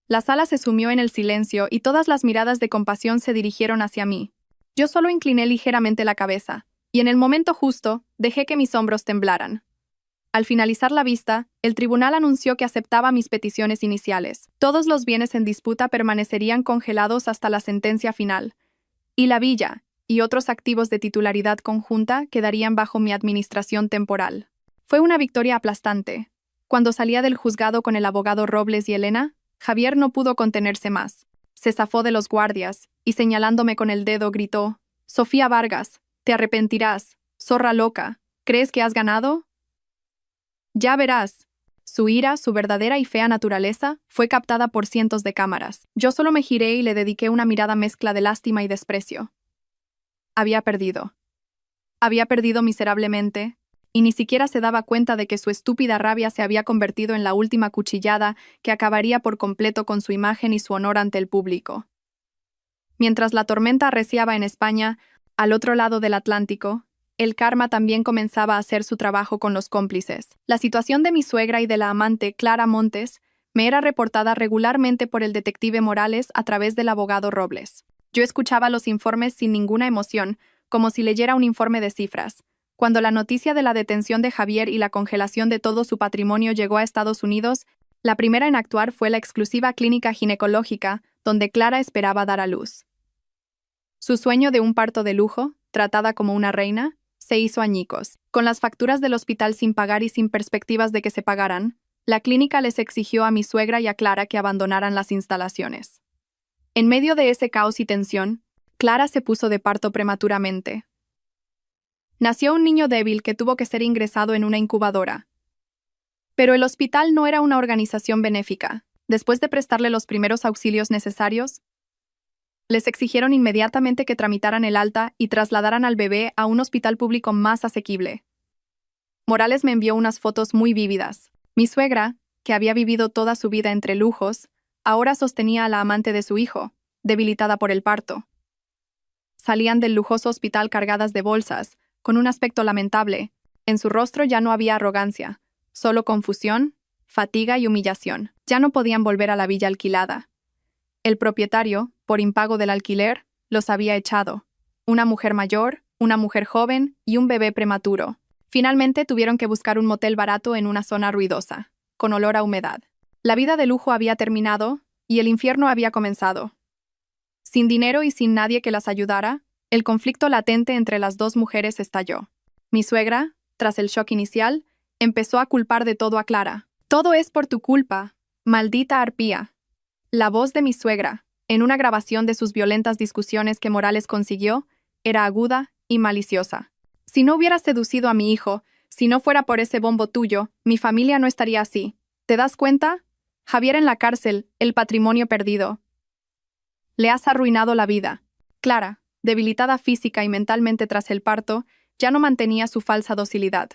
[SPEAKER 1] La sala se sumió en el silencio y todas las miradas de compasión se dirigieron hacia mí. Yo solo incliné ligeramente la cabeza, y en el momento justo, dejé que mis hombros temblaran. Al finalizar la vista, el tribunal anunció que aceptaba mis peticiones iniciales. Todos los bienes en disputa permanecerían congelados hasta la sentencia final, y la villa y otros activos de titularidad conjunta quedarían bajo mi administración temporal. Fue una victoria aplastante. Cuando salía del juzgado con el abogado Robles y Elena, Javier no pudo contenerse más. Se zafó de los guardias y, señalándome con el dedo, gritó: «Sofía Vargas, te arrepentirás, zorra loca. ¿Crees que has ganado? Ya verás». Su ira, su verdadera y fea naturaleza, fue captada por cientos de cámaras. Yo solo me giré y le dediqué una mirada mezcla de lástima y desprecio. Había perdido. Había perdido miserablemente, y ni siquiera se daba cuenta de que su estúpida rabia se había convertido en la última cuchillada que acabaría por completo con su imagen y su honor ante el público. Mientras la tormenta arreciaba en España, al otro lado del Atlántico, el karma también comenzaba a hacer su trabajo con los cómplices. La situación de mi suegra y de la amante, Clara Montes, me era reportada regularmente por el detective Morales a través del abogado Robles. Yo escuchaba los informes sin ninguna emoción, como si leyera un informe de cifras. Cuando la noticia de la detención de Javier y la congelación de todo su patrimonio llegó a Estados Unidos, la primera en actuar fue la exclusiva clínica ginecológica, donde Clara esperaba dar a luz. Su sueño de un parto de lujo, tratada como una reina, se hizo añicos. Con las facturas del hospital sin pagar y sin perspectivas de que se pagaran, la clínica les exigió a mi suegra y a Clara que abandonaran las instalaciones. En medio de ese caos y tensión, Clara se puso de parto prematuramente. Nació un niño débil que tuvo que ser ingresado en una incubadora. Pero el hospital no era una organización benéfica. Después de prestarle los primeros auxilios necesarios, les exigieron inmediatamente que tramitaran el alta y trasladaran al bebé a un hospital público más asequible. Morales me envió unas fotos muy vívidas. Mi suegra, que había vivido toda su vida entre lujos, ahora sostenía a la amante de su hijo, debilitada por el parto. Salían del lujoso hospital cargadas de bolsas, con un aspecto lamentable. En su rostro ya no había arrogancia, solo confusión, fatiga y humillación. Ya no podían volver a la villa alquilada. El propietario, por impago del alquiler, los había echado. Una mujer mayor, una mujer joven y un bebé prematuro. Finalmente tuvieron que buscar un motel barato en una zona ruidosa, con olor a humedad. La vida de lujo había terminado y el infierno había comenzado. Sin dinero y sin nadie que las ayudara, el conflicto latente entre las dos mujeres estalló. Mi suegra, tras el shock inicial, empezó a culpar de todo a Clara. «Todo es por tu culpa, maldita arpía». La voz de mi suegra, en una grabación de sus violentas discusiones que Morales consiguió, era aguda y maliciosa. «Si no hubieras seducido a mi hijo, si no fuera por ese bombo tuyo, mi familia no estaría así. ¿Te das cuenta? Javier en la cárcel, el patrimonio perdido. Le has arruinado la vida». Clara, debilitada física y mentalmente tras el parto, ya no mantenía su falsa docilidad.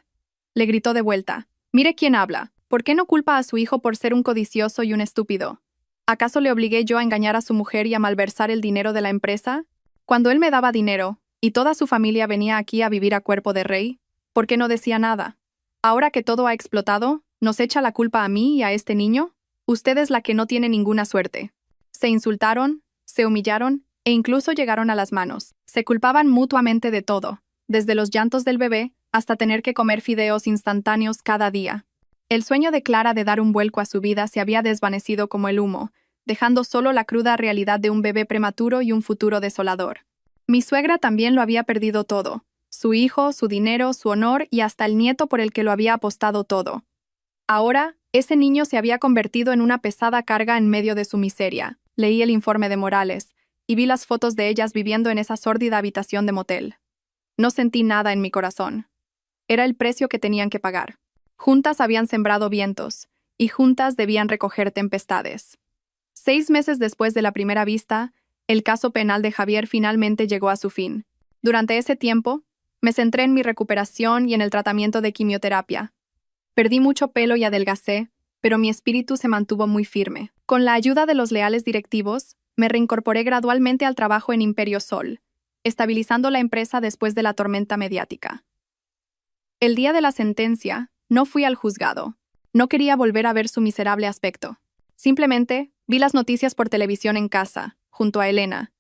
[SPEAKER 1] Le gritó de vuelta: «Mire quién habla. ¿Por qué no culpa a su hijo por ser un codicioso y un estúpido? ¿Acaso le obligué yo a engañar a su mujer y a malversar el dinero de la empresa? Cuando él me daba dinero, y toda su familia venía aquí a vivir a cuerpo de rey, ¿por qué no decía nada? Ahora que todo ha explotado, ¿nos echa la culpa a mí y a este niño? Usted es la que no tiene ninguna suerte». Se insultaron, se humillaron e incluso llegaron a las manos. Se culpaban mutuamente de todo, desde los llantos del bebé hasta tener que comer fideos instantáneos cada día. El sueño de Clara de dar un vuelco a su vida se había desvanecido como el humo, dejando solo la cruda realidad de un bebé prematuro y un futuro desolador. Mi suegra también lo había perdido todo: su hijo, su dinero, su honor y hasta el nieto por el que lo había apostado todo. Ahora, ese niño se había convertido en una pesada carga en medio de su miseria. Leí el informe de Morales y vi las fotos de ellas viviendo en esa sórdida habitación de motel. No sentí nada en mi corazón. Era el precio que tenían que pagar. Juntas habían sembrado vientos, y juntas debían recoger tempestades. 6 meses después de la primera vista, el caso penal de Javier finalmente llegó a su fin. Durante ese tiempo, me centré en mi recuperación y en el tratamiento de quimioterapia. Perdí mucho pelo y adelgacé, pero mi espíritu se mantuvo muy firme. Con la ayuda de los leales directivos, me reincorporé gradualmente al trabajo en Imperio Sol, estabilizando la empresa después de la tormenta mediática. El día de la sentencia, no fui al juzgado. No quería volver a ver su miserable aspecto. Simplemente vi las noticias por televisión en casa, junto a Elena.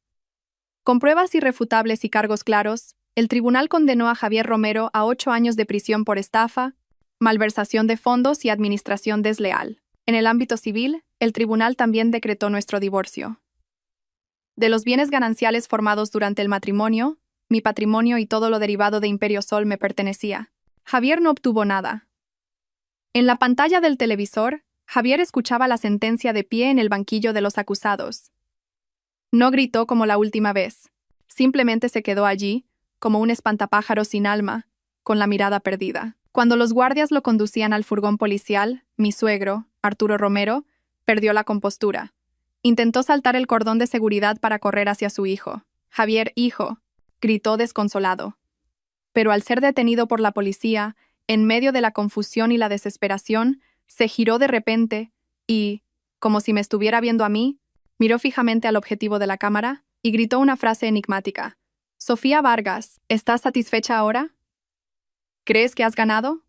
[SPEAKER 1] Con pruebas irrefutables y cargos claros, el tribunal condenó a Javier Romero a 8 años de prisión por estafa, malversación de fondos y administración desleal. En el ámbito civil, el tribunal también decretó nuestro divorcio. De los bienes gananciales formados durante el matrimonio, mi patrimonio y todo lo derivado de Imperio Sol me pertenecía. Javier no obtuvo nada. En la pantalla del televisor, Javier escuchaba la sentencia de pie en el banquillo de los acusados. No gritó como la última vez. Simplemente se quedó allí, como un espantapájaros sin alma, con la mirada perdida. Cuando los guardias lo conducían al furgón policial, mi suegro, Arturo Romero, perdió la compostura. Intentó saltar el cordón de seguridad para correr hacia su hijo. «Javier, hijo», gritó desconsolado. Pero al ser detenido por la policía, en medio de la confusión y la desesperación, se giró de repente y, como si me estuviera viendo a mí, miró fijamente al objetivo de la cámara y gritó una frase enigmática. «Sofía Vargas, ¿estás satisfecha ahora? ¿Crees que has ganado?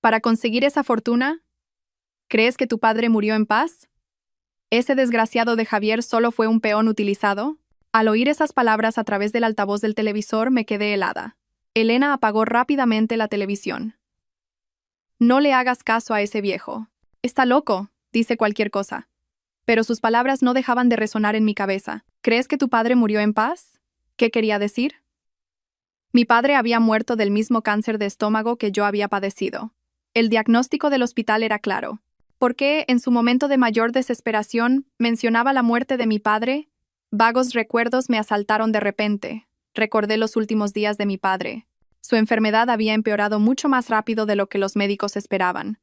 [SPEAKER 1] ¿Para conseguir esa fortuna? ¿Crees que tu padre murió en paz? ¿Ese desgraciado de Javier solo fue un peón utilizado?» Al oír esas palabras a través del altavoz del televisor me quedé helada. Elena apagó rápidamente la televisión. «No le hagas caso a ese viejo. Está loco, dice cualquier cosa». Pero sus palabras no dejaban de resonar en mi cabeza. «¿Crees que tu padre murió en paz?» ¿Qué quería decir? Mi padre había muerto del mismo cáncer de estómago que yo había padecido. El diagnóstico del hospital era claro. ¿Por qué, en su momento de mayor desesperación, mencionaba la muerte de mi padre? Vagos recuerdos me asaltaron de repente. Recordé los últimos días de mi padre. Su enfermedad había empeorado mucho más rápido de lo que los médicos esperaban.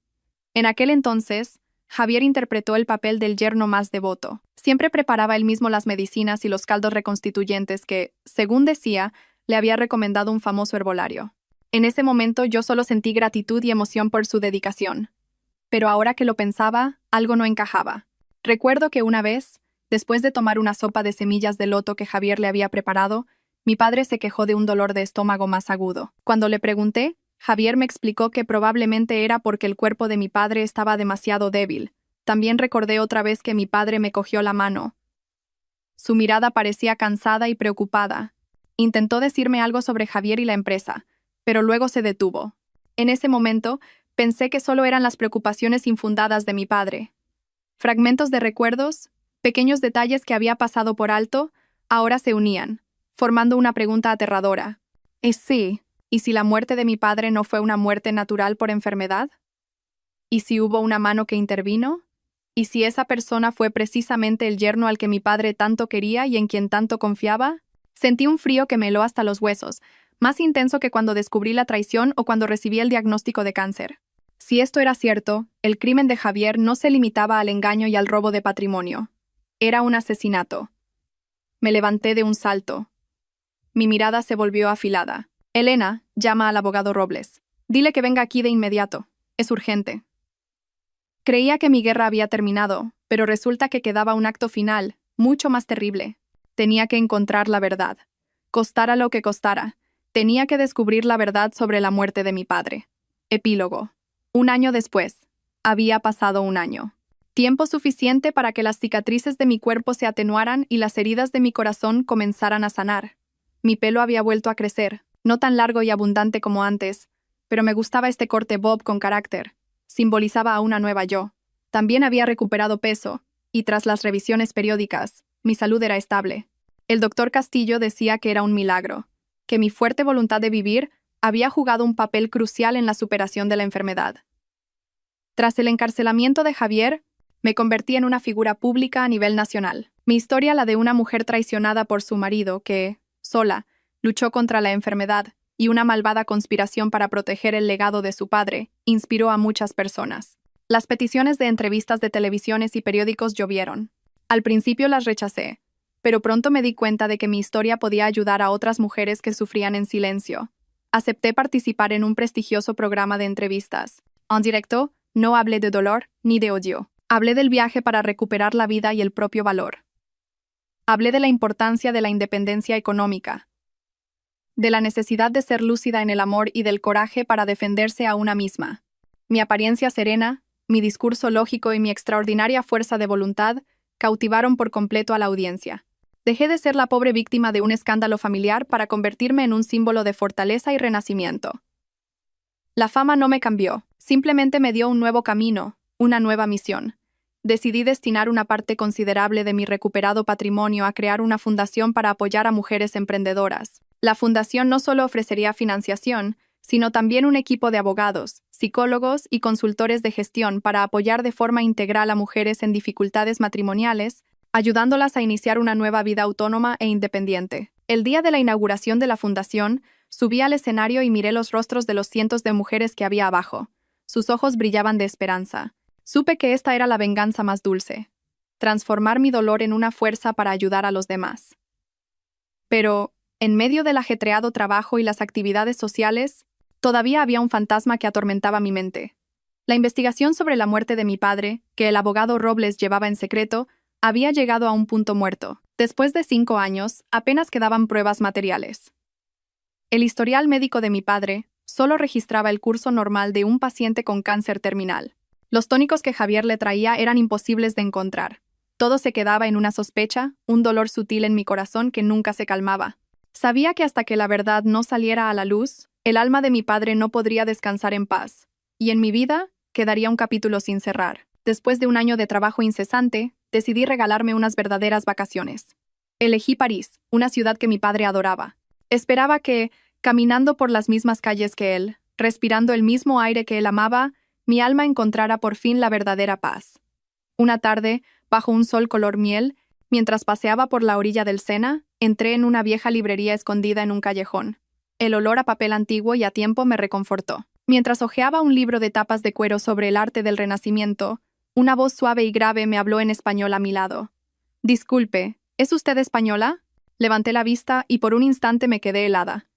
[SPEAKER 1] En aquel entonces, Javier interpretó el papel del yerno más devoto. Siempre preparaba él mismo las medicinas y los caldos reconstituyentes que, según decía, le había recomendado un famoso herbolario. En ese momento yo solo sentí gratitud y emoción por su dedicación. Pero ahora que lo pensaba, algo no encajaba. Recuerdo que una vez, después de tomar una sopa de semillas de loto que Javier le había preparado, mi padre se quejó de un dolor de estómago más agudo. Cuando le pregunté, Javier me explicó que probablemente era porque el cuerpo de mi padre estaba demasiado débil. También recordé otra vez que mi padre me cogió la mano. Su mirada parecía cansada y preocupada. Intentó decirme algo sobre Javier y la empresa, pero luego se detuvo. En ese momento, pensé que solo eran las preocupaciones infundadas de mi padre. Fragmentos de recuerdos, pequeños detalles que había pasado por alto, ahora se unían, formando una pregunta aterradora. Sí, ¿y si la muerte de mi padre no fue una muerte natural por enfermedad? ¿Y si hubo una mano que intervino? ¿Y si esa persona fue precisamente el yerno al que mi padre tanto quería y en quien tanto confiaba? Sentí un frío que me heló hasta los huesos, más intenso que cuando descubrí la traición o cuando recibí el diagnóstico de cáncer. Si esto era cierto, el crimen de Javier no se limitaba al engaño y al robo de patrimonio. Era un asesinato. Me levanté de un salto. Mi mirada se volvió afilada. Elena, llama al abogado Robles. Dile que venga aquí de inmediato. Es urgente. Creía que mi guerra había terminado, pero resulta que quedaba un acto final, mucho más terrible. Tenía que encontrar la verdad. Costara lo que costara. Tenía que descubrir la verdad sobre la muerte de mi padre. Epílogo. 1 año después. Había pasado 1 año. Tiempo suficiente para que las cicatrices de mi cuerpo se atenuaran y las heridas de mi corazón comenzaran a sanar. Mi pelo había vuelto a crecer, no tan largo y abundante como antes, pero me gustaba este corte bob con carácter. Simbolizaba a una nueva yo. También había recuperado peso, y tras las revisiones periódicas, mi salud era estable. El doctor Castillo decía que era un milagro, que mi fuerte voluntad de vivir había jugado un papel crucial en la superación de la enfermedad. Tras el encarcelamiento de Javier, me convertí en una figura pública a nivel nacional. Mi historia, la de una mujer traicionada por su marido que, sola, luchó contra la enfermedad y una malvada conspiración para proteger el legado de su padre, inspiró a muchas personas. Las peticiones de entrevistas de televisiones y periódicos llovieron. Al principio las rechacé, pero pronto me di cuenta de que mi historia podía ayudar a otras mujeres que sufrían en silencio. Acepté participar en un prestigioso programa de entrevistas. En directo, no hablé de dolor ni de odio. Hablé del viaje para recuperar la vida y el propio valor. Hablé de la importancia de la independencia económica, de la necesidad de ser lúcida en el amor y del coraje para defenderse a una misma. Mi apariencia serena, mi discurso lógico y mi extraordinaria fuerza de voluntad cautivaron por completo a la audiencia. Dejé de ser la pobre víctima de un escándalo familiar para convertirme en un símbolo de fortaleza y renacimiento. La fama no me cambió, simplemente me dio un nuevo camino, una nueva misión. Decidí destinar una parte considerable de mi recuperado patrimonio a crear una fundación para apoyar a mujeres emprendedoras. La fundación no solo ofrecería financiación, sino también un equipo de abogados, psicólogos y consultores de gestión para apoyar de forma integral a mujeres en dificultades matrimoniales, ayudándolas a iniciar una nueva vida autónoma e independiente. El día de la inauguración de la fundación, subí al escenario y miré los rostros de los cientos de mujeres que había abajo. Sus ojos brillaban de esperanza. Supe que esta era la venganza más dulce. Transformar mi dolor en una fuerza para ayudar a los demás. Pero, en medio del ajetreado trabajo y las actividades sociales, todavía había un fantasma que atormentaba mi mente. La investigación sobre la muerte de mi padre, que el abogado Robles llevaba en secreto, había llegado a un punto muerto. Después de 5 años, apenas quedaban pruebas materiales. El historial médico de mi padre solo registraba el curso normal de un paciente con cáncer terminal. Los tónicos que Javier le traía eran imposibles de encontrar. Todo se quedaba en una sospecha, un dolor sutil en mi corazón que nunca se calmaba. Sabía que hasta que la verdad no saliera a la luz, el alma de mi padre no podría descansar en paz, y en mi vida quedaría un capítulo sin cerrar. Después de un año de trabajo incesante, decidí regalarme unas verdaderas vacaciones. Elegí París, una ciudad que mi padre adoraba. Esperaba que, caminando por las mismas calles que él, respirando el mismo aire que él amaba, mi alma encontrara por fin la verdadera paz. Una tarde, bajo un sol color miel, mientras paseaba por la orilla del Sena, entré en una vieja librería escondida en un callejón. El olor a papel antiguo y a tiempo me reconfortó. Mientras hojeaba un libro de tapas de cuero sobre el arte del Renacimiento, una voz suave y grave me habló en español a mi lado. «Disculpe, ¿es usted española?» Levanté la vista y por un instante me quedé helada.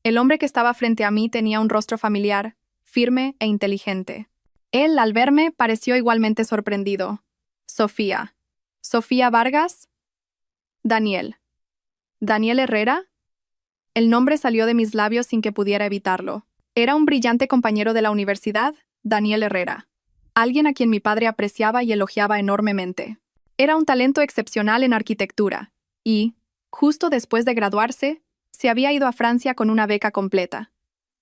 [SPEAKER 1] El hombre que estaba frente a mí tenía un rostro familiar, firme e inteligente. Él, al verme, pareció igualmente sorprendido. «Sofía. ¿Sofía Vargas?» «Daniel. ¿Daniel Herrera?» El nombre salió de mis labios sin que pudiera evitarlo. Era un brillante compañero de la universidad, Daniel Herrera. Alguien a quien mi padre apreciaba y elogiaba enormemente. Era un talento excepcional en arquitectura, y, justo después de graduarse, se había ido a Francia con una beca completa.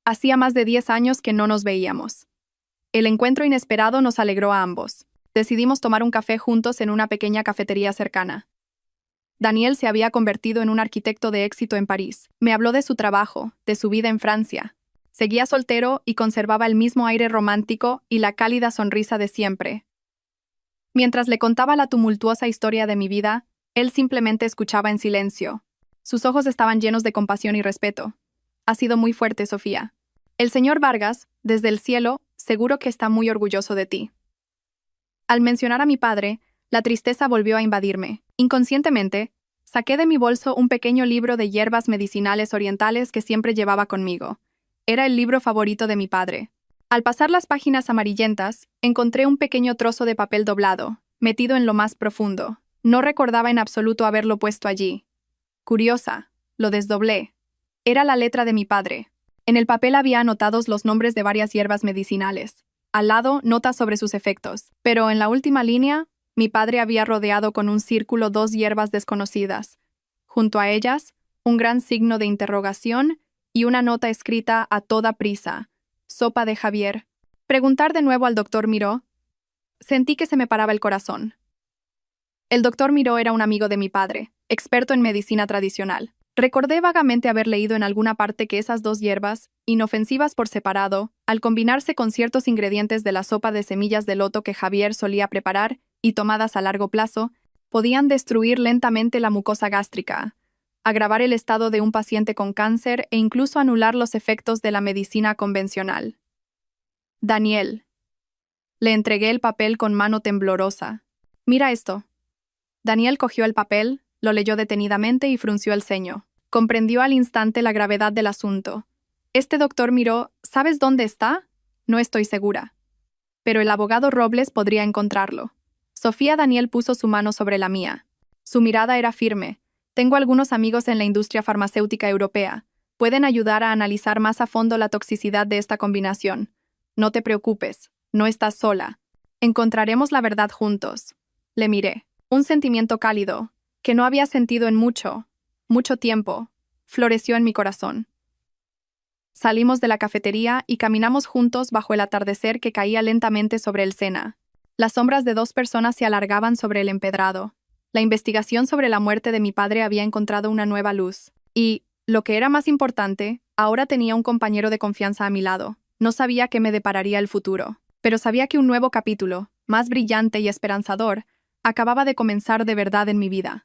[SPEAKER 1] Hacía más de 10 años que no nos veíamos. El encuentro inesperado nos alegró a ambos. Decidimos tomar un café juntos en una pequeña cafetería cercana. Daniel se había convertido en un arquitecto de éxito en París. Me habló de su trabajo, de su vida en Francia. Seguía soltero y conservaba el mismo aire romántico y la cálida sonrisa de siempre. Mientras le contaba la tumultuosa historia de mi vida, él simplemente escuchaba en silencio. Sus ojos estaban llenos de compasión y respeto. «Ha sido muy fuerte, Sofía. El señor Vargas, desde el cielo, seguro que está muy orgulloso de ti». Al mencionar a mi padre, la tristeza volvió a invadirme. Inconscientemente, saqué de mi bolso un pequeño libro de hierbas medicinales orientales que siempre llevaba conmigo. Era el libro favorito de mi padre. Al pasar las páginas amarillentas, encontré un pequeño trozo de papel doblado, metido en lo más profundo. No recordaba en absoluto haberlo puesto allí. Curiosa, lo desdoblé. Era la letra de mi padre. En el papel había anotados los nombres de varias hierbas medicinales. Al lado, notas sobre sus efectos. Pero en la última línea, mi padre había rodeado con un círculo 2 hierbas desconocidas. Junto a ellas, un gran signo de interrogación y una nota escrita a toda prisa. Sopa de Javier. Preguntar de nuevo al doctor Miró. Sentí que se me paraba el corazón. El doctor Miró era un amigo de mi padre, experto en medicina tradicional. Recordé vagamente haber leído en alguna parte que esas 2 hierbas, inofensivas por separado, al combinarse con ciertos ingredientes de la sopa de semillas de loto que Javier solía preparar y tomadas a largo plazo, podían destruir lentamente la mucosa gástrica, agravar el estado de un paciente con cáncer e incluso anular los efectos de la medicina convencional. Daniel. Le entregué el papel con mano temblorosa. Mira esto. Daniel cogió el papel, lo leyó detenidamente y frunció el ceño. Comprendió al instante la gravedad del asunto. Este doctor miró, ¿sabes dónde está? No estoy segura. Pero el abogado Robles podría encontrarlo. Sofía Daniel puso su mano sobre la mía. Su mirada era firme. Tengo algunos amigos en la industria farmacéutica europea. Pueden ayudar a analizar más a fondo la toxicidad de esta combinación. No te preocupes, no estás sola. Encontraremos la verdad juntos. Le miré. Un sentimiento cálido, que no había sentido en mucho tiempo, floreció en mi corazón. Salimos de la cafetería y caminamos juntos bajo el atardecer que caía lentamente sobre el Sena. Las sombras de dos personas se alargaban sobre el empedrado. La investigación sobre la muerte de mi padre había encontrado una nueva luz. Y, lo que era más importante, ahora tenía un compañero de confianza a mi lado. No sabía qué me depararía el futuro, pero sabía que un nuevo capítulo, más brillante y esperanzador, acababa de comenzar de verdad en mi vida.